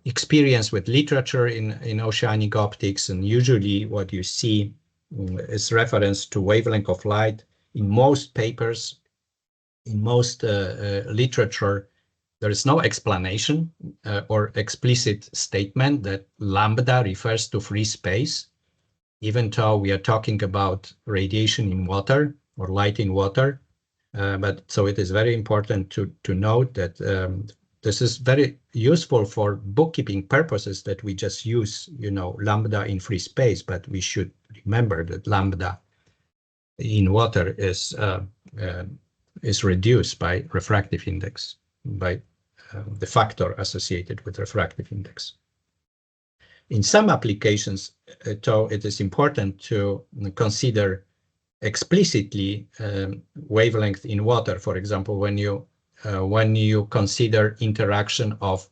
experience with literature in oceanic optics, and usually what you see is reference to wavelength of light. In most papers, in most literature, there is no explanation or explicit statement that lambda refers to free space, even though we are talking about radiation in water or light in water. But so it is very important to note that this is very useful for bookkeeping purposes, that we just use, lambda in free space, but we should remember that lambda in water is reduced by refractive index, by the factor associated with refractive index. In some applications, though, it is important to consider explicitly wavelength in water. For example, when you consider interaction of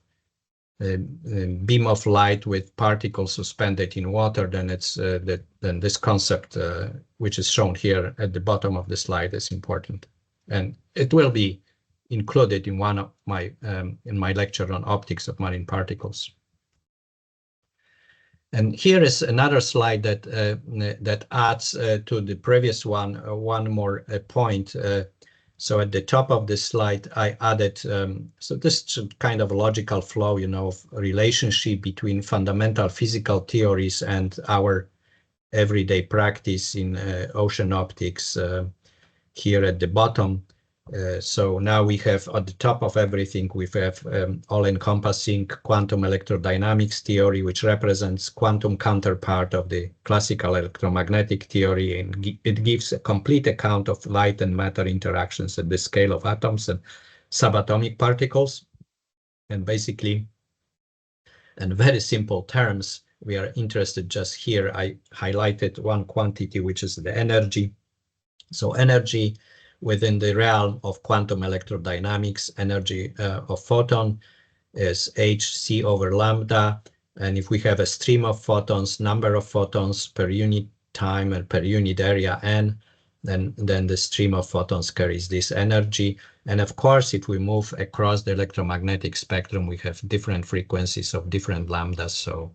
beam of light with particles suspended in water, then it's then this concept, which is shown here at the bottom of the slide, is important, and it will be included in one of my in my lecture on optics of marine particles. And here is another slide that that adds to the previous one one more point. So at the top of this slide, I added, so this is kind of a logical flow, of relationship between fundamental physical theories and our everyday practice in ocean optics here at the bottom. So now we have at the top of everything, we have all-encompassing quantum electrodynamics theory, which represents quantum counterpart of the classical electromagnetic theory, and it gives a complete account of light and matter interactions at the scale of atoms and subatomic particles. And basically, in very simple terms, we are interested just here. I highlighted one quantity, which is the energy. So energy within the realm of quantum electrodynamics, energy of photon is hc over lambda. And if we have a stream of photons, number of photons per unit time and per unit area n, then the stream of photons carries this energy. And of course, if we move across the electromagnetic spectrum, we have different frequencies of different lambdas. So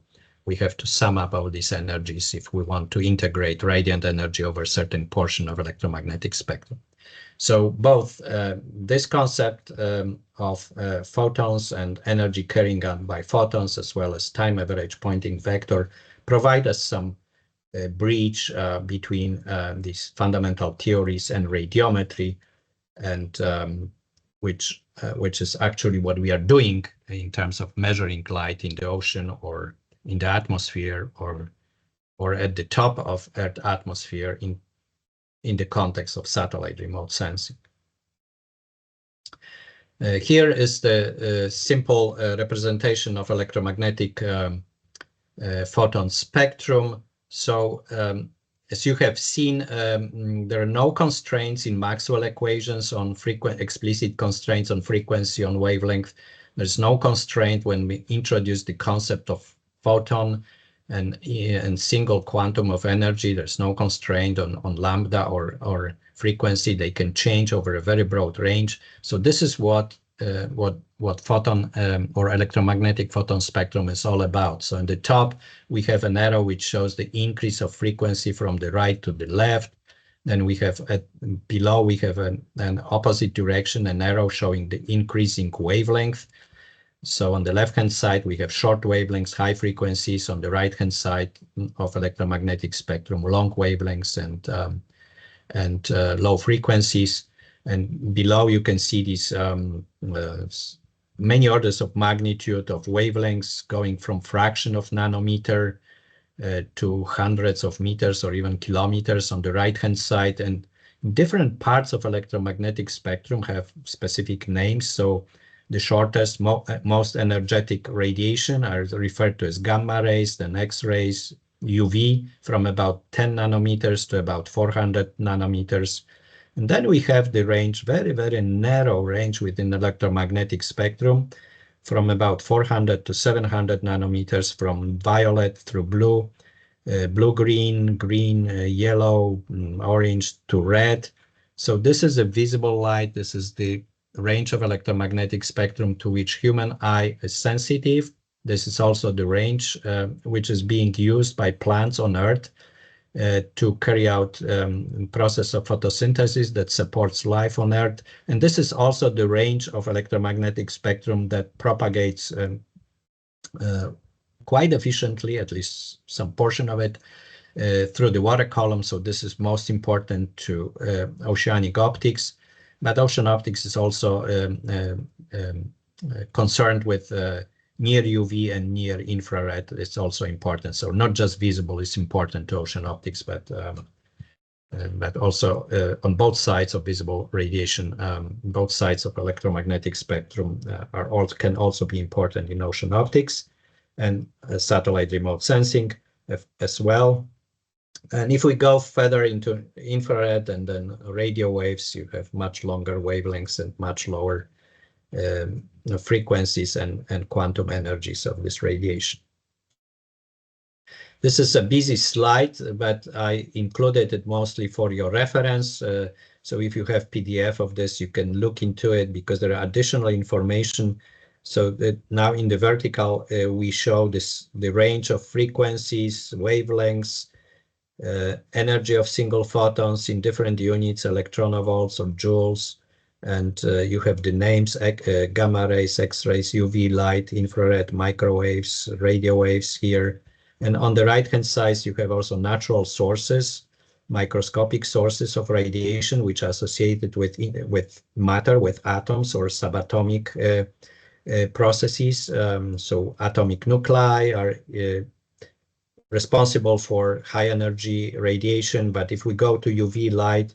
we have to sum up all these energies if we want to integrate radiant energy over a certain portion of electromagnetic spectrum. So both this concept of photons and energy carrying on by photons, as well as time average Poynting vector, provide us some bridge between these fundamental theories and radiometry, and which is actually what we are doing in terms of measuring light in the ocean or in the atmosphere or at the top of Earth atmosphere in the context of satellite remote sensing. Here is the simple representation of electromagnetic photon spectrum. So as you have seen, there are no constraints in Maxwell equations on explicit constraints on frequency, on wavelength. There's no constraint when we introduce the concept of photon and single quantum of energy. There's no constraint on lambda or frequency. They can change over a very broad range. So this is what photon or electromagnetic photon spectrum is all about. So in the top, we have an arrow which shows the increase of frequency from the right to the left. Then we have below, we have an opposite direction, an arrow showing the increasing wavelength. So on the left-hand side, we have short wavelengths, high frequencies. On the right-hand side of electromagnetic spectrum, long wavelengths and low frequencies. And below, you can see these many orders of magnitude of wavelengths going from fraction of nanometer to hundreds of meters or even kilometers on the right-hand side. And different parts of electromagnetic spectrum have specific names. So the shortest, most energetic radiation are referred to as gamma rays, then X-rays, UV from about 10 nanometers to about 400 nanometers. And then we have the range, very, very narrow range within the electromagnetic spectrum from about 400 to 700 nanometers, from violet through blue, blue-green, green, yellow, orange to red. So this is a visible light. This is the range of electromagnetic spectrum to which human eye is sensitive. This is also the range which is being used by plants on Earth to carry out process of photosynthesis that supports life on Earth. And this is also the range of electromagnetic spectrum that propagates quite efficiently, at least some portion of it, through the water column. So this is most important to oceanic optics. But ocean optics is also concerned with near UV and near infrared. It's also important. So not just visible is important to ocean optics, but also on both sides of visible radiation, both sides of electromagnetic spectrum can also be important in ocean optics and satellite remote sensing as well. And if we go further into infrared and then radio waves, you have much longer wavelengths and much lower frequencies and quantum energies of this radiation. This is a busy slide, but I included it mostly for your reference. So if you have PDF of this, you can look into it because there are additional information. So that now in the vertical, we show the range of frequencies, wavelengths, energy of single photons in different units, electronvolts or joules. And you have the names, gamma rays, X-rays, UV light, infrared, microwaves, radio waves here. And on the right-hand side, you have also natural sources, microscopic sources of radiation, which are associated with matter, with atoms or subatomic processes. So atomic nuclei are responsible for high energy radiation. But if we go to UV light,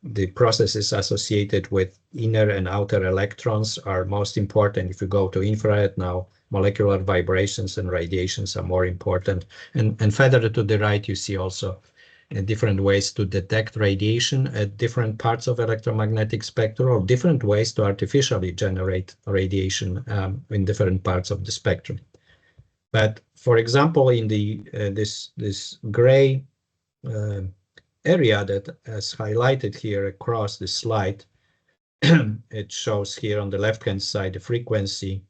the processes associated with inner and outer electrons are most important. If you go to infrared now, molecular vibrations and radiations are more important. And further to the right, you see also different ways to detect radiation at different parts of electromagnetic spectrum, or different ways to artificially generate radiation in different parts of the spectrum. But for example, in the this gray area that is highlighted here across the slide, it shows here on the left-hand side the frequency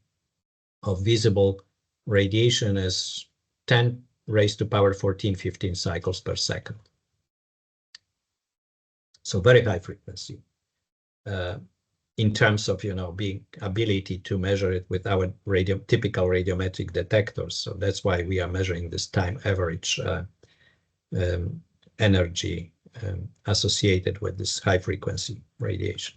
of visible radiation as 10 raised to power 14, 15 cycles per second. So very high frequency in terms of, being ability to measure it with our typical radiometric detectors. So that's why we are measuring this time average energy associated with this high frequency radiation.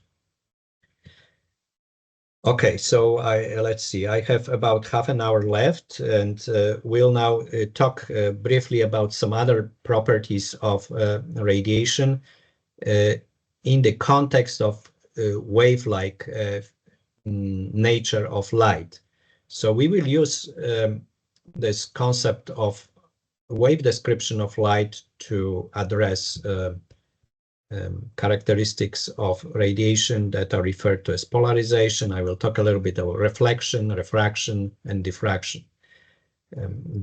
Okay, so let's see, I have about half an hour left, and we'll now talk briefly about some other properties of radiation in the context of wave-like nature of light. So we will use this concept of wave description of light to address characteristics of radiation that are referred to as polarization. I will talk a little bit about reflection, refraction, and diffraction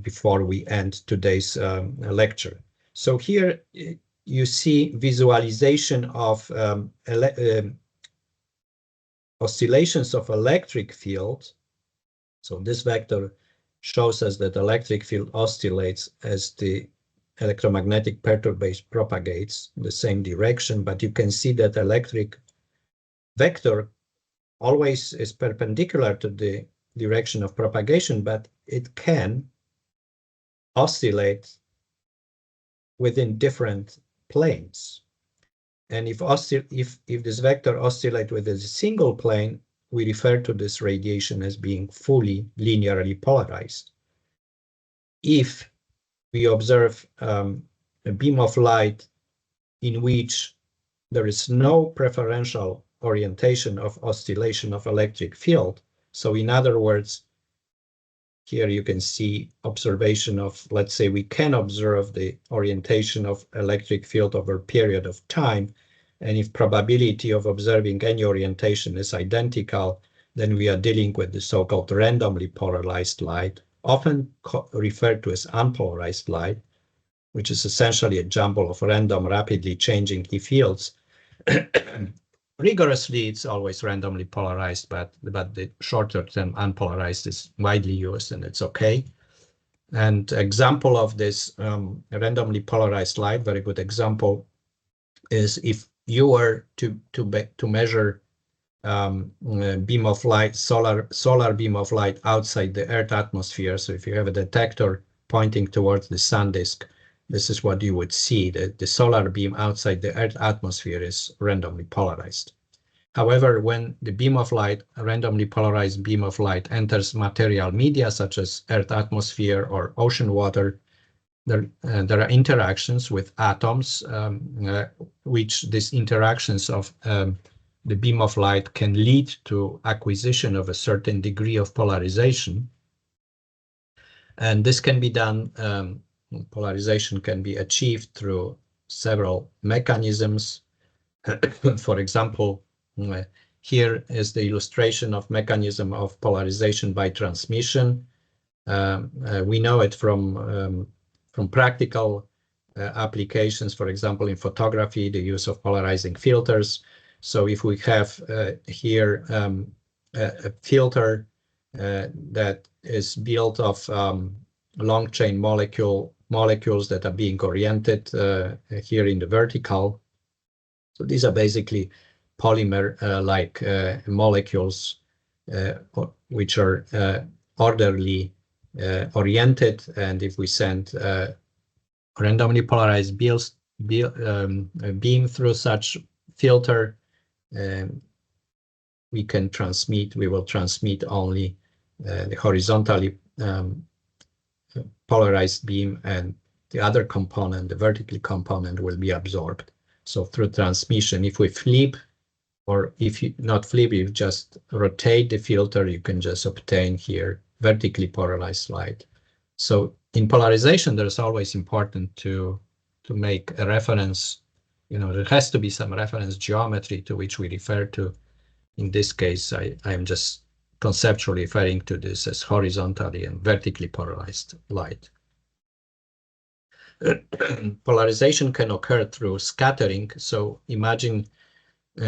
before we end today's lecture. So here you see visualization of oscillations of electric field. So this vector shows us that electric field oscillates as the electromagnetic perturbation propagates in the same direction, but you can see that electric vector always is perpendicular to the direction of propagation, but it can oscillate within different planes. And if this vector oscillates within a single plane, we refer to this radiation as being fully linearly polarized. If we observe a beam of light in which there is no preferential orientation of oscillation of electric field. So in other words, here you can see observation of, let's say we can observe the orientation of electric field over a period of time. And if probability of observing any orientation is identical, then we are dealing with the so-called randomly polarized light, often referred to as unpolarized light, which is essentially a jumble of random, rapidly changing fields. Rigorously, it's always randomly polarized, but the shorter term unpolarized is widely used, and it's okay. And example of this randomly polarized light, very good example, is if you were to measure beam of light, solar beam of light outside the Earth atmosphere. So if you have a detector pointing towards the sun disk, this is what you would see. The solar beam outside the Earth atmosphere is randomly polarized. However, when the beam of light, a randomly polarized beam of light, enters material media such as Earth atmosphere or ocean water, there are interactions with atoms, which these interactions of the beam of light can lead to acquisition of a certain degree of polarization. And this can be done, polarization can be achieved through several mechanisms. For example, here is the illustration of mechanism of polarization by transmission. We know it from practical applications, for example, in photography, the use of polarizing filters. So if we have here a filter that is built of long chain molecules that are being oriented here in the vertical. So these are basically polymer-like molecules which are orderly oriented. And if we send randomly polarized beam through such filter, we will transmit only the horizontally polarized beam, and the other component, the vertically component, will be absorbed. So through transmission, if we flip, or if you not flip, you just rotate the filter, you can just obtain here vertically polarized light. So in polarization, there's always important to make a reference. There has to be some reference geometry to which we refer to. In this case, I'm just conceptually referring to this as horizontally and vertically polarized light. Polarization can occur through scattering. So imagine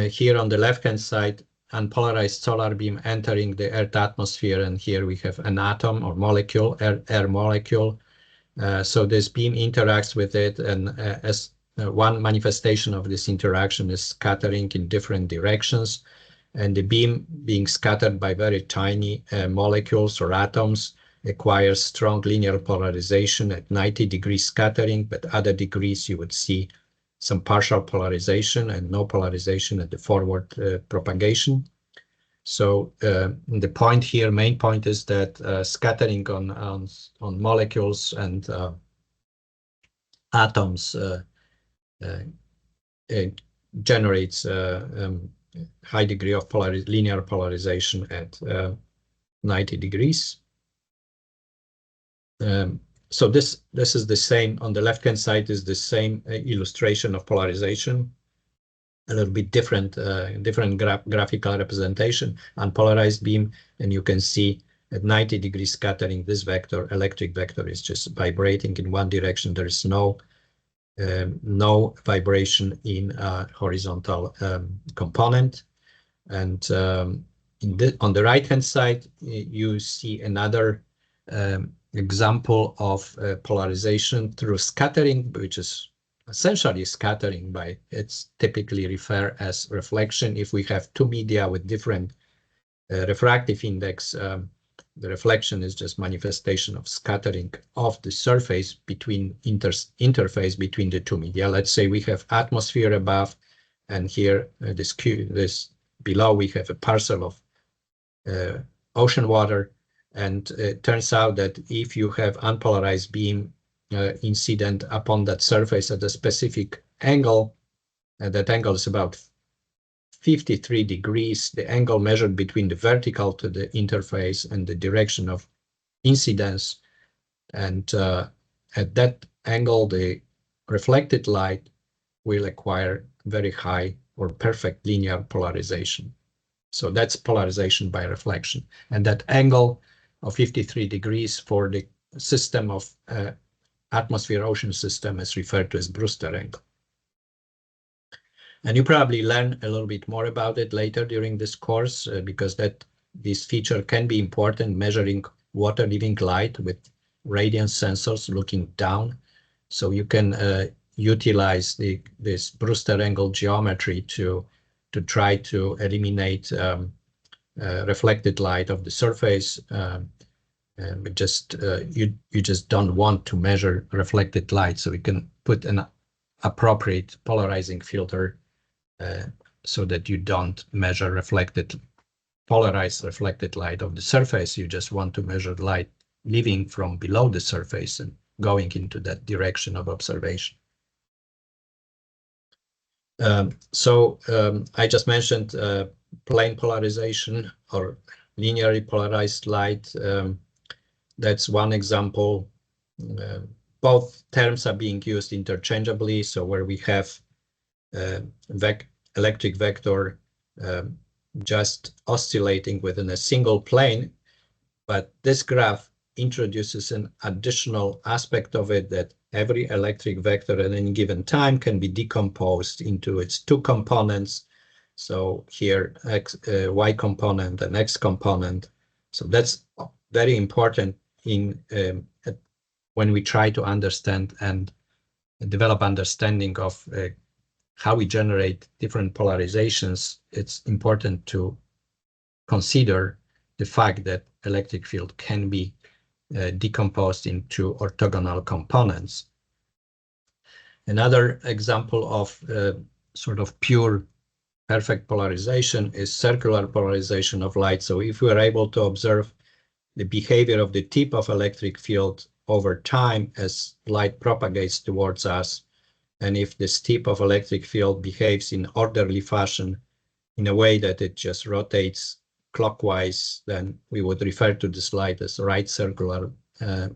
here on the left-hand side, unpolarized solar beam entering the Earth atmosphere, and here we have an atom or molecule, air molecule. So this beam interacts with it, and as one manifestation of this interaction is scattering in different directions, and the beam being scattered by very tiny molecules or atoms acquires strong linear polarization at 90 degrees scattering, but other degrees you would see some partial polarization and no polarization at the forward propagation. So the point here, main point is that scattering on molecules and atoms it generates high degree of linear polarization at 90 degrees. So this is the same, on the left-hand side is the same illustration of polarization, a little bit different, graphical representation, unpolarized beam, and you can see at 90 degrees scattering, this vector, electric vector, is just vibrating in one direction. There is no vibration in horizontal component. And on the right-hand side, you see another example of polarization through scattering, which is essentially scattering by, it's typically referred as reflection. If we have two media with different refractive index, the reflection is just manifestation of scattering of the surface between interface between the two media. Let's say we have atmosphere above, and here this below we have a parcel of ocean water. And it turns out that if you have unpolarized beam incident upon that surface at a specific angle, and that angle is about 53 degrees, the angle measured between the vertical to the interface and the direction of incidence. And at that angle, the reflected light will acquire very high or perfect linear polarization. So that's polarization by reflection. And that angle of 53 degrees for the system of atmosphere-ocean system is referred to as Brewster angle. And you probably learn a little bit more about it later during this course, because this feature can be important, measuring water-leaving light with radiance sensors looking down. So you can utilize this Brewster angle geometry to try to eliminate reflected light of the surface. But just you just don't want to measure reflected light, so we can put an appropriate polarizing filter so that you don't measure polarized reflected light of the surface. You just want to measure light leaving from below the surface and going into that direction of observation. I just mentioned plane polarization or linearly polarized light. That's one example. Both terms are being used interchangeably. So where we have electric vector just oscillating within a single plane, but this graph introduces an additional aspect of it, that every electric vector at any given time can be decomposed into its two components. So here, y component and x component. So that's very important in when we try to understand and develop understanding of how we generate different polarizations. It's important to consider the fact that electric field can be decomposed into orthogonal components. Another example of sort of pure perfect polarization is circular polarization of light. So if we are able to observe the behavior of the tip of electric field over time as light propagates towards us, and if this tip of electric field behaves in orderly fashion in a way that it just rotates clockwise, then we would refer to this light as right circular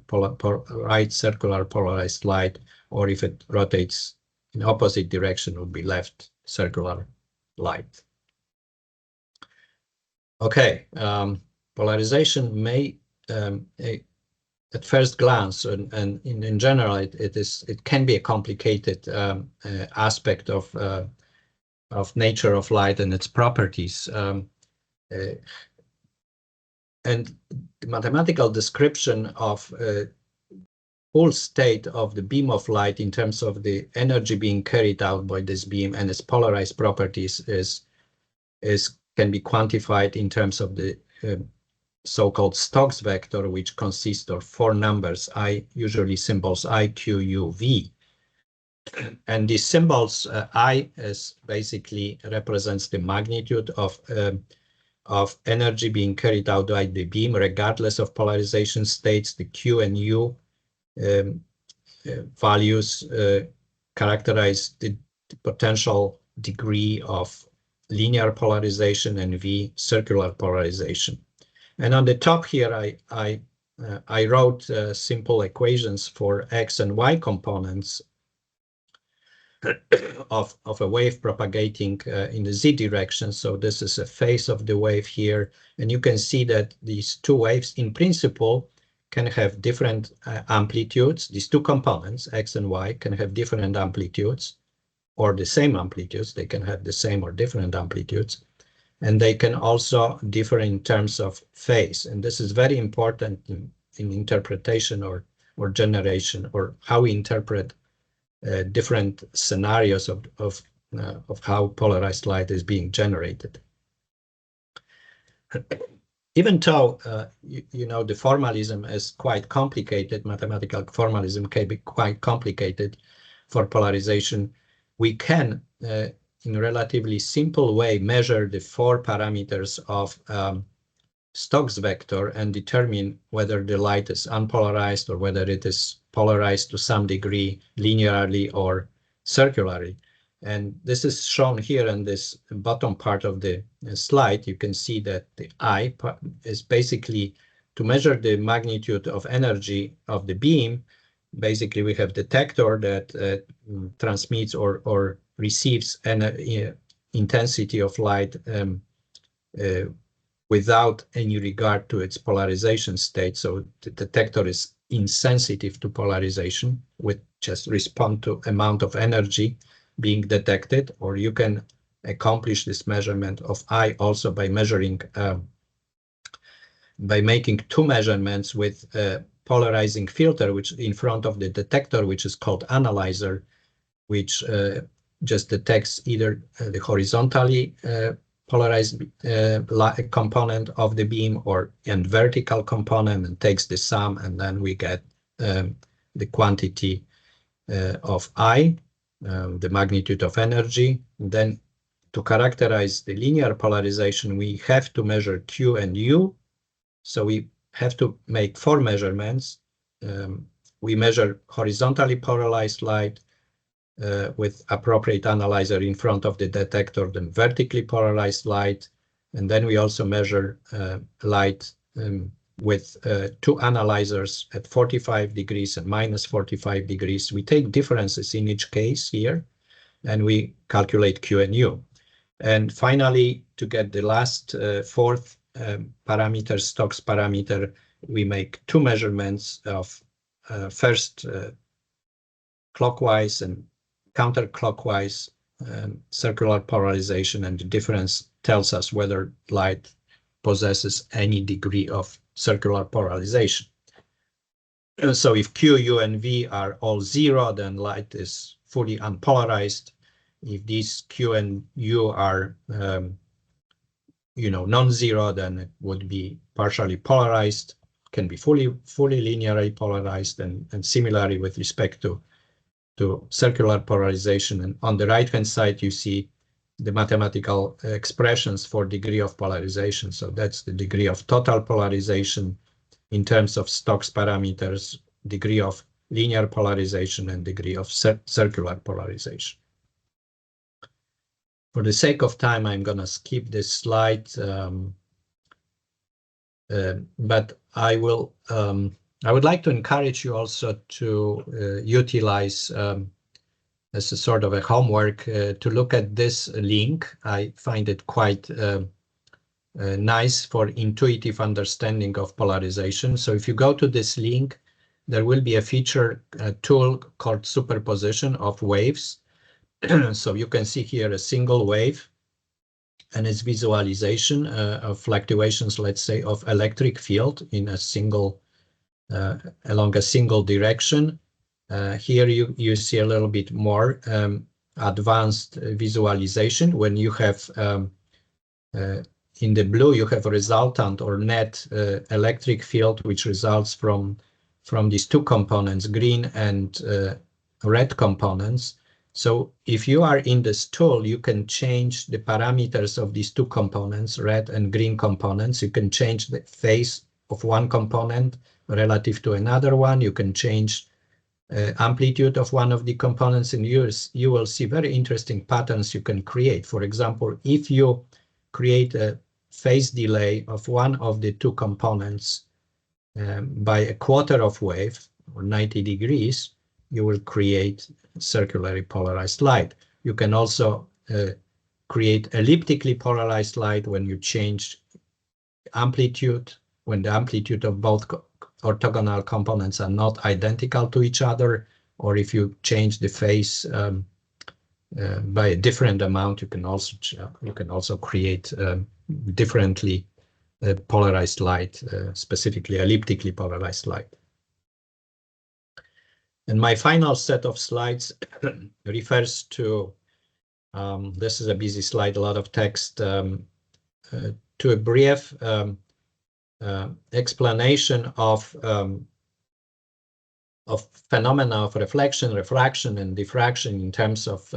polarized light, or if it rotates in opposite direction, it would be left circular light. Okay, polarization may at first glance, and in general, it can be a complicated aspect of nature of light and its properties. And the mathematical description of full state of the beam of light in terms of the energy being carried out by this beam and its polarized properties can be quantified in terms of the so-called Stokes vector, which consists of 4 numbers, usually symbols I, Q, U, V. And these symbols, I basically represents the magnitude of energy being carried out by the beam, regardless of polarization states. The Q and U values characterize the potential degree of linear polarization, and V circular polarization. And on the top here, I wrote simple equations for X and Y components of a wave propagating in the Z direction. So this is a phase of the wave here. And you can see that these two waves, in principle, can have different amplitudes. These two components, X and Y, can have different amplitudes or the same amplitudes. They can have the same or different amplitudes. And they can also differ in terms of phase. And this is very important in interpretation or generation, or how we interpret different scenarios of how polarized light is being generated. Even though, you know, the formalism is quite complicated, mathematical formalism can be quite complicated for polarization, we can, in a relatively simple way, measure the 4 parameters of Stokes vector and determine whether the light is unpolarized or whether it is polarized to some degree linearly or circularly. And this is shown here in this bottom part of the slide. You can see that the I is basically to measure the magnitude of energy of the beam. Basically, we have detector that transmits or receives an intensity of light without any regard to its polarization state. So the detector is insensitive to polarization, which just respond to amount of energy being detected. Or you can accomplish this measurement of I also by measuring, by making 2 measurements with a polarizing filter, which in front of the detector, which is called analyzer, which just detects either the horizontally polarized component of the beam and vertical component, and takes the sum, and then we get the quantity of I, the magnitude of energy. And then to characterize the linear polarization, we have to measure Q and U. So we have to make 4 measurements. We measure horizontally polarized light with appropriate analyzer in front of the detector, then vertically polarized light. And then we also measure light with 2 analyzers at 45 degrees and minus 45 degrees. We take differences in each case here, and we calculate Q and U. And finally, to get the last 4th parameter, Stokes parameter, we make 2 measurements of first clockwise and counterclockwise circular polarization, and the difference tells us whether light possesses any degree of circular polarization. So if Q, U, and V are all 0, then light is fully unpolarized. If these Q and U are non-zero, then it would be partially polarized, can be fully linearly polarized, and similarly with respect to circular polarization. And on the right-hand side, you see the mathematical expressions for degree of polarization. So that's the degree of total polarization in terms of Stokes parameters, degree of linear polarization, and degree of circular polarization. For the sake of time, I'm going to skip this slide, but I would like to encourage you also to utilize as a sort of a homework to look at this link. I find it quite nice for intuitive understanding of polarization. So if you go to this link, there will be a feature tool called superposition of waves. So you can see here a single wave and its visualization of fluctuations, let's say, of electric field in a single, along a single direction. Here you see a little bit more advanced visualization when you have in the blue, you have a resultant or net electric field, which results from these two components, green and red components. So if you are in this tool, you can change the parameters of these two components, red and green components. You can change the phase of one component relative to another one. You can change amplitude of one of the components, and you will see very interesting patterns you can create. For example, if you create a phase delay of one of the two components by a quarter of wave or 90 degrees, you will create circularly polarized light. You can also create elliptically polarized light when you change amplitude, when the amplitude of both orthogonal components are not identical to each other, or if you change the phase by a different amount, you can also create differently polarized light, specifically elliptically polarized light. And my final set of slides refers to, this is a busy slide, a lot of text, to a brief explanation of phenomena of reflection, refraction, and diffraction in terms of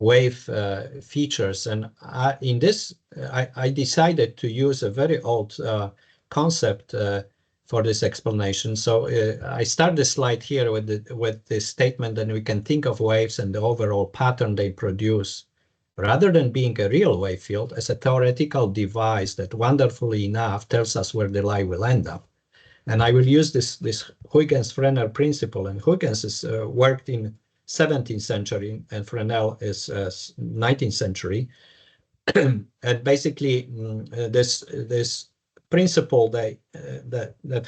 wave features. And in this, I decided to use a very old concept for this explanation. So I start the slide here with the statement that we can think of waves and the overall pattern they produce, rather than being a real wave field, as a theoretical device that wonderfully enough tells us where the light will end up. And I will use this Huygens-Fresnel principle, and Huygens is worked in 17th century and Fresnel is 19th century. And basically this principle that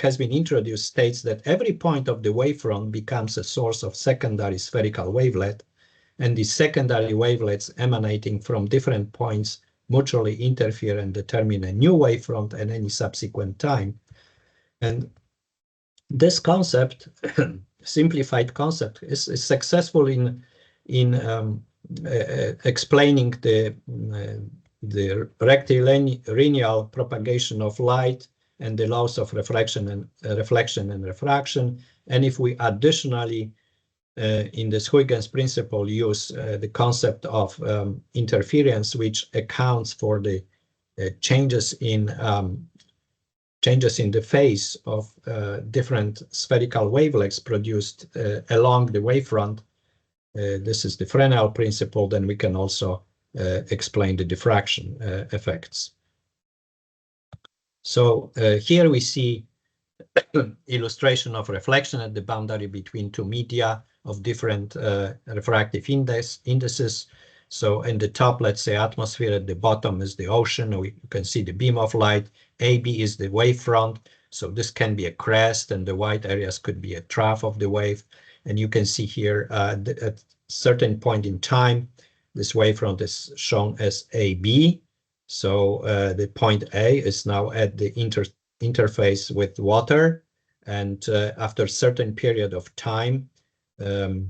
has been introduced states that every point of the wavefront becomes a source of secondary spherical wavelet, and the secondary wavelets emanating from different points mutually interfere and determine a new wavefront at any subsequent time. And this concept, simplified concept, is successful in explaining the rectilinear propagation of light and the laws of reflection and refraction. And if we additionally in this Huygens principle use the concept of interference, which accounts for the changes in the phase of different spherical wavelets produced along the wavefront, this is the Fresnel principle, then we can also explain the diffraction effects. So here we see illustration of reflection at the boundary between two media of different refractive indices. So in the top, let's say atmosphere, at the bottom is the ocean. You can see the beam of light. AB is the wavefront. So this can be a crest, and the white areas could be a trough of the wave. And you can see here at certain point in time, this wavefront is shown as AB. So the point A is now at the interface with water. And after a certain period of time, the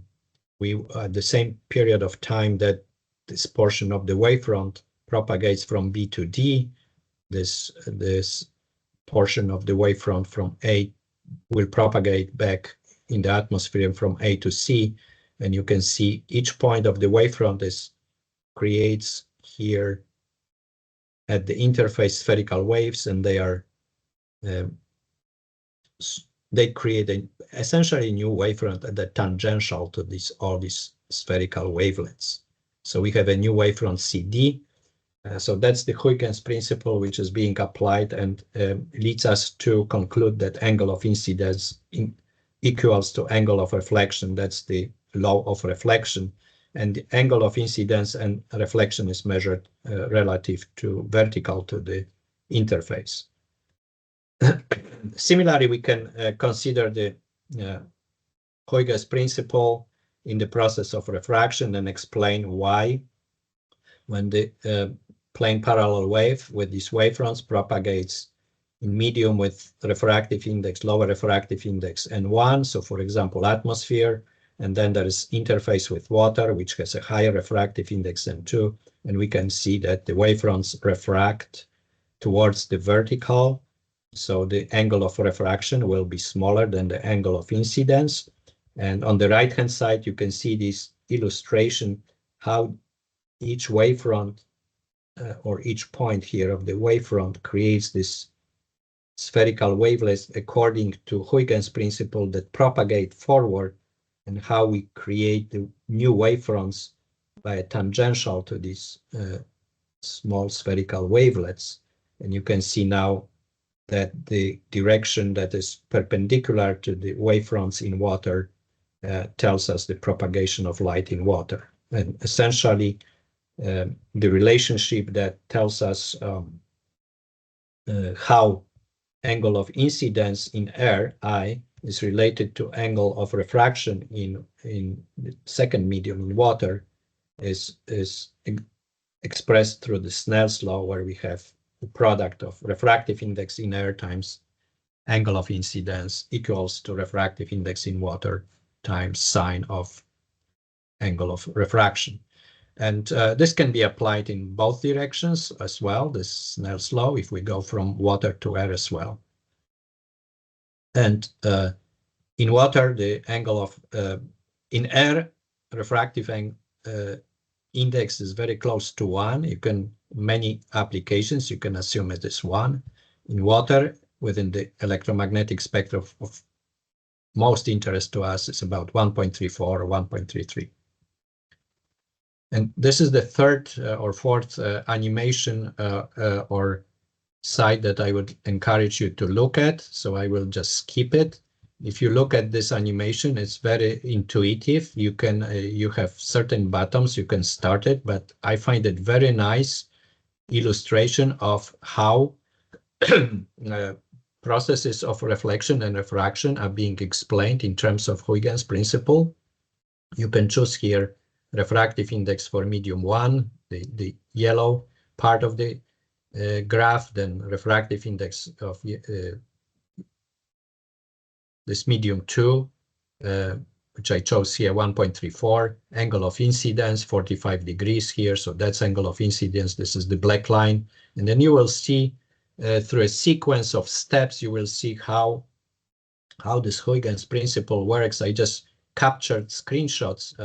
same period of time that this portion of the wavefront propagates from B to D, this portion of the wavefront from A will propagate back in the atmosphere from A to C. And you can see each point of the wavefront creates here at the interface spherical waves, and they create essentially a new wavefront at the tangential to all these spherical wavelets. So we have a new wavefront CD. So that's the Huygens principle, which is being applied and leads us to conclude that angle of incidence equals to angle of reflection. That's the law of reflection. And the angle of incidence and reflection is measured relative to vertical to the interface. Similarly, we can consider the Huygens principle in the process of refraction and explain why, when the plane parallel wave with these wavefronts propagates in medium with refractive index, lower refractive index N1, so for example, atmosphere, and then there is interface with water, which has a higher refractive index N2, and we can see that the wavefronts refract towards the vertical, so the angle of refraction will be smaller than the angle of incidence. And on the right-hand side, you can see this illustration, how each wavefront or each point here of the wavefront creates this spherical wavelets according to Huygens principle that propagate forward, and how we create the new wavefronts by tangential to these small spherical wavelets. And you can see now that the direction that is perpendicular to the wavefronts in water tells us the propagation of light in water. And essentially, the relationship that tells us how angle of incidence in air, I, is related to angle of refraction in the second medium in water is expressed through the Snell's law, where we have the product of refractive index in air times angle of incidence equals to refractive index in water times sine of angle of refraction. And this can be applied in both directions as well, this Snell's law, if we go from water to air as well. And in water, the angle of, in air, refractive index is very close to 1. You can, many applications, you can assume it is 1. In water, within the electromagnetic spectrum of most interest to us, is about 1.34 or 1.33. And this is the third or fourth animation or site that I would encourage you to look at. So I will just skip it. If you look at this animation, it's very intuitive. You can you have certain buttons, you can start it, but I find it very nice illustration of how processes of reflection and refraction are being explained in terms of Huygens principle. You can choose here refractive index for medium 1, the yellow part of the graph, then refractive index of this medium 2, which I chose here, 1.34, angle of incidence, 45 degrees here, so that's angle of incidence, this is the black line. And then you will see through a sequence of steps, you will see how this Huygens principle works. I just captured screenshots.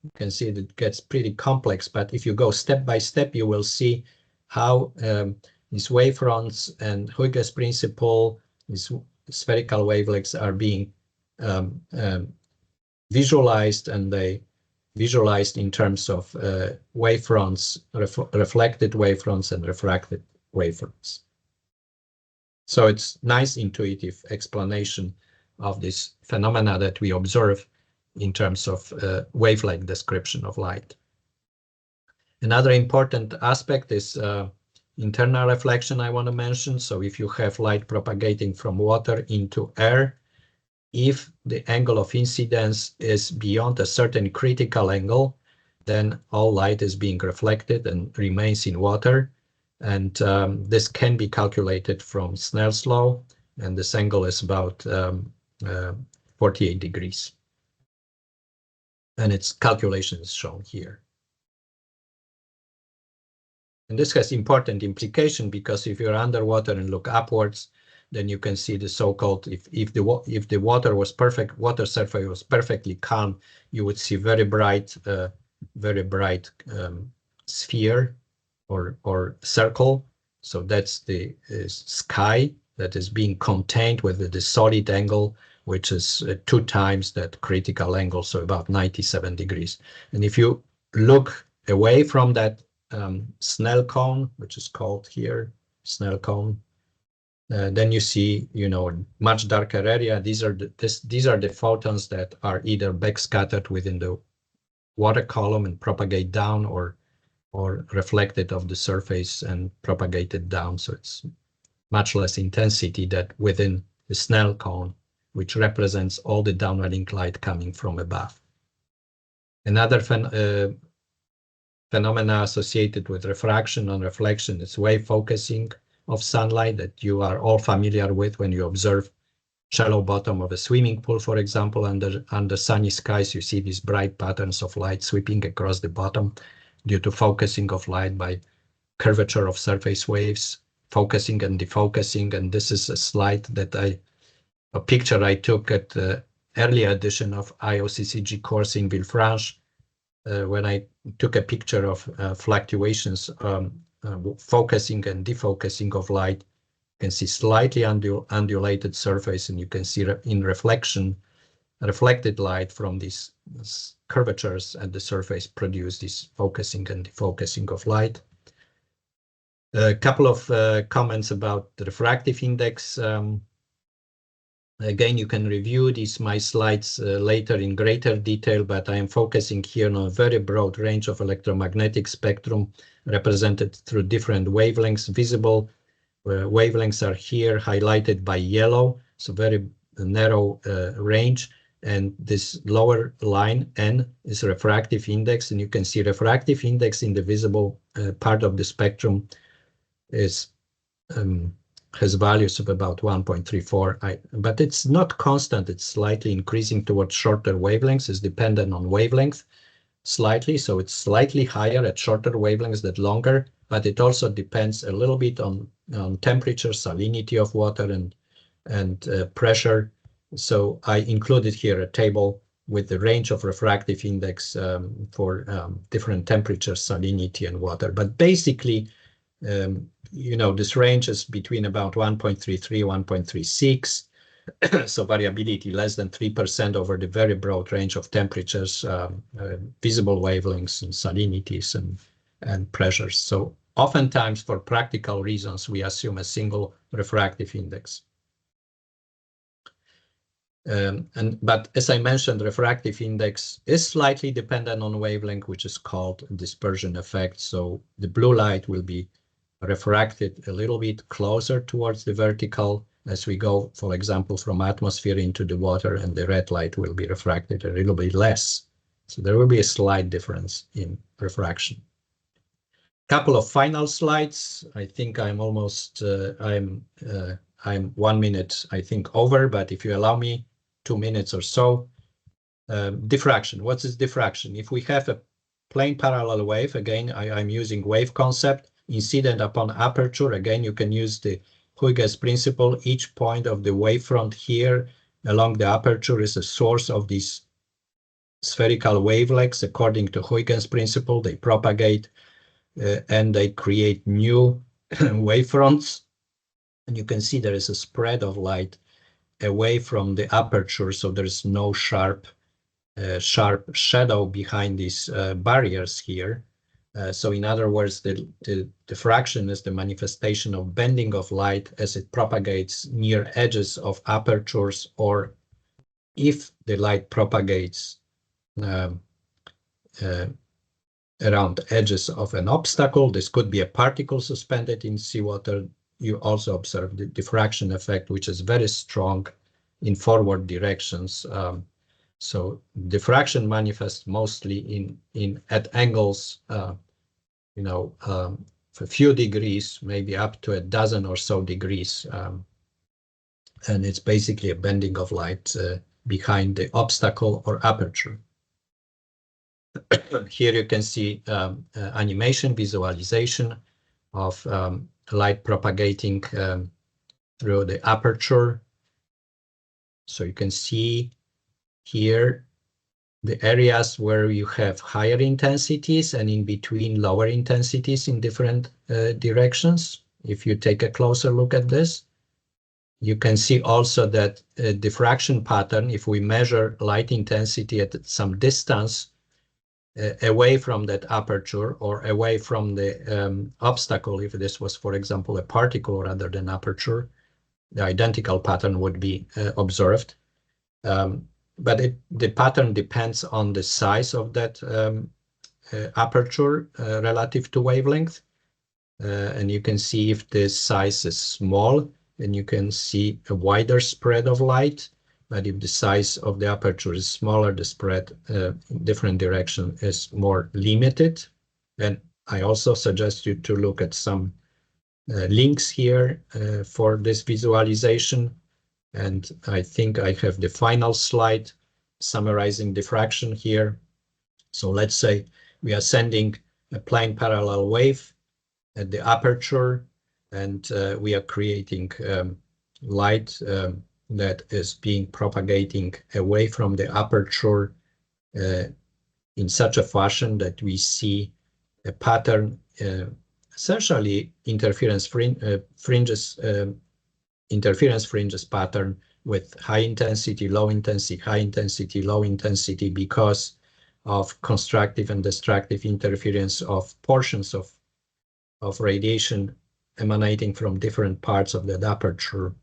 You can see that it gets pretty complex, but if you go step by step, you will see how these wavefronts and Huygens principle, these spherical wavelets are being visualized, and they visualized in terms of wavefronts, reflected wavefronts and refracted wavefronts. So it's nice intuitive explanation of this phenomena that we observe in terms of wavelength description of light. Another important aspect is internal reflection I want to mention. So if you have light propagating from water into air, if the angle of incidence is beyond a certain critical angle, then all light is being reflected and remains in water. And this can be calculated from Snell's law, and this angle is about 48 degrees. And its calculation is shown here. And this has important implication, because if you're underwater and look upwards, then you can see the so-called, if the water was perfect, water surface was perfectly calm, you would see very bright sphere or circle. So that's the sky that is being contained with the solid angle, which is 2 times that critical angle, so about 97 degrees. And if you look away from that Snell cone, which is called here Snell cone, then you see, much darker area. These are the photons that are either backscattered within the water column and propagate down, or or reflected off the surface and propagated down. So it's much less intensity than within the Snell cone, which represents all the downwelling light coming from above. Another phenomena associated with refraction and reflection is wave focusing of sunlight that you are all familiar with when you observe shallow bottom of a swimming pool, for example. Under sunny skies, you see these bright patterns of light sweeping across the bottom due to focusing of light by curvature of surface waves, focusing and defocusing. And this is a slide that a picture I took at the early edition of IOCCG course in Villefranche, when I took a picture of fluctuations, focusing and defocusing of light. You can see slightly undulated surface, and you can see in reflected light from these curvatures at the surface produce this focusing and defocusing of light. A couple of comments about the refractive index. Again, you can review my slides later in greater detail, but I am focusing here on a very broad range of electromagnetic spectrum represented through different wavelengths. Visible wavelengths are here highlighted by yellow, so very narrow range. And this lower line, N, is refractive index, and you can see refractive index in the visible part of the spectrum is has values of about 1.34, but it's not constant. It's slightly increasing towards shorter wavelengths. It's dependent on wavelength slightly, so it's slightly higher at shorter wavelengths than longer, but it also depends a little bit on temperature, salinity of water, and pressure. So I included here a table with the range of refractive index for different temperatures, salinity, and water. But basically, this range is between about 1.33, 1.36. So variability less than 3% over the very broad range of temperatures, visible wavelengths, and salinities, and pressures. So oftentimes, for practical reasons, we assume a single refractive index. But as I mentioned, refractive index is slightly dependent on wavelength, which is called dispersion effect. So the blue light will be refracted a little bit closer towards the vertical as we go, for example, from atmosphere into the water, and the red light will be refracted a little bit less. So there will be a slight difference in refraction. Couple of final slides. I think I'm almost, I'm 1 minute, I think, over, but if you allow me 2 minutes or so. Diffraction. What is diffraction? If we have a plane parallel wave, again, I'm using wave concept, incident upon aperture. Again, you can use the Huygens principle. Each point of the wavefront here along the aperture is a source of these spherical wavelengths. According to Huygens principle, they propagate and they create new wavefronts. And you can see there is a spread of light away from the aperture, so there's no sharp shadow behind these barriers here. So in other words, the diffraction is the manifestation of bending of light as it propagates near edges of apertures, or if the light propagates around edges of an obstacle. This could be a particle suspended in seawater. You also observe the diffraction effect, which is very strong in forward directions. So diffraction manifests mostly at angles, a few degrees, maybe up to a dozen or so degrees. And it's basically a bending of light behind the obstacle or aperture. Here you can see animation visualization of light propagating through the aperture. So you can see here the areas where you have higher intensities and in between lower intensities in different directions. If you take a closer look at this, you can see also that diffraction pattern, if we measure light intensity at some distance away from that aperture or away from the obstacle, if this was, for example, a particle rather than aperture, the identical pattern would be observed. But the pattern depends on the size of that aperture relative to wavelength. And you can see if this size is small, then you can see a wider spread of light. But if the size of the aperture is smaller, the spread in different direction is more limited. And I also suggest you to look at some links here for this visualization. And I think I have the final slide summarizing diffraction here. So let's say we are sending a plane parallel wave at the aperture, and we are creating light that is being propagating away from the aperture in such a fashion that we see a pattern, essentially interference fringes pattern with high intensity, low intensity, high intensity, low intensity, because of constructive and destructive interference of portions of radiation emanating from different parts of the aperture.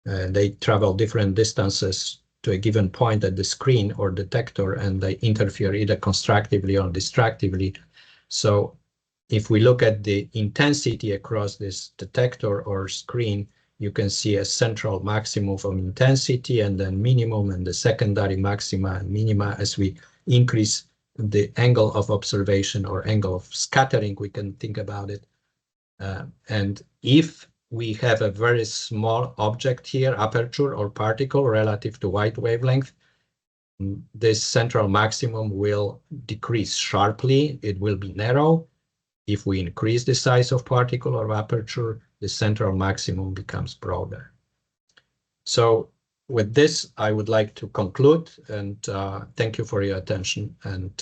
They travel different distances to a given point at the screen or detector, and they interfere either constructively or destructively. So if we look at the intensity across this detector or screen, you can see a central maximum of intensity and then minimum and the secondary maxima and minima. As we increase the angle of observation or angle of scattering, we can think about it. And if we have a very small object here, aperture or particle relative to white wavelength, this central maximum will decrease sharply. It will be narrow. If we increase the size of particle or aperture, the central maximum becomes broader. So with this, I would like to conclude, and thank you for your attention, and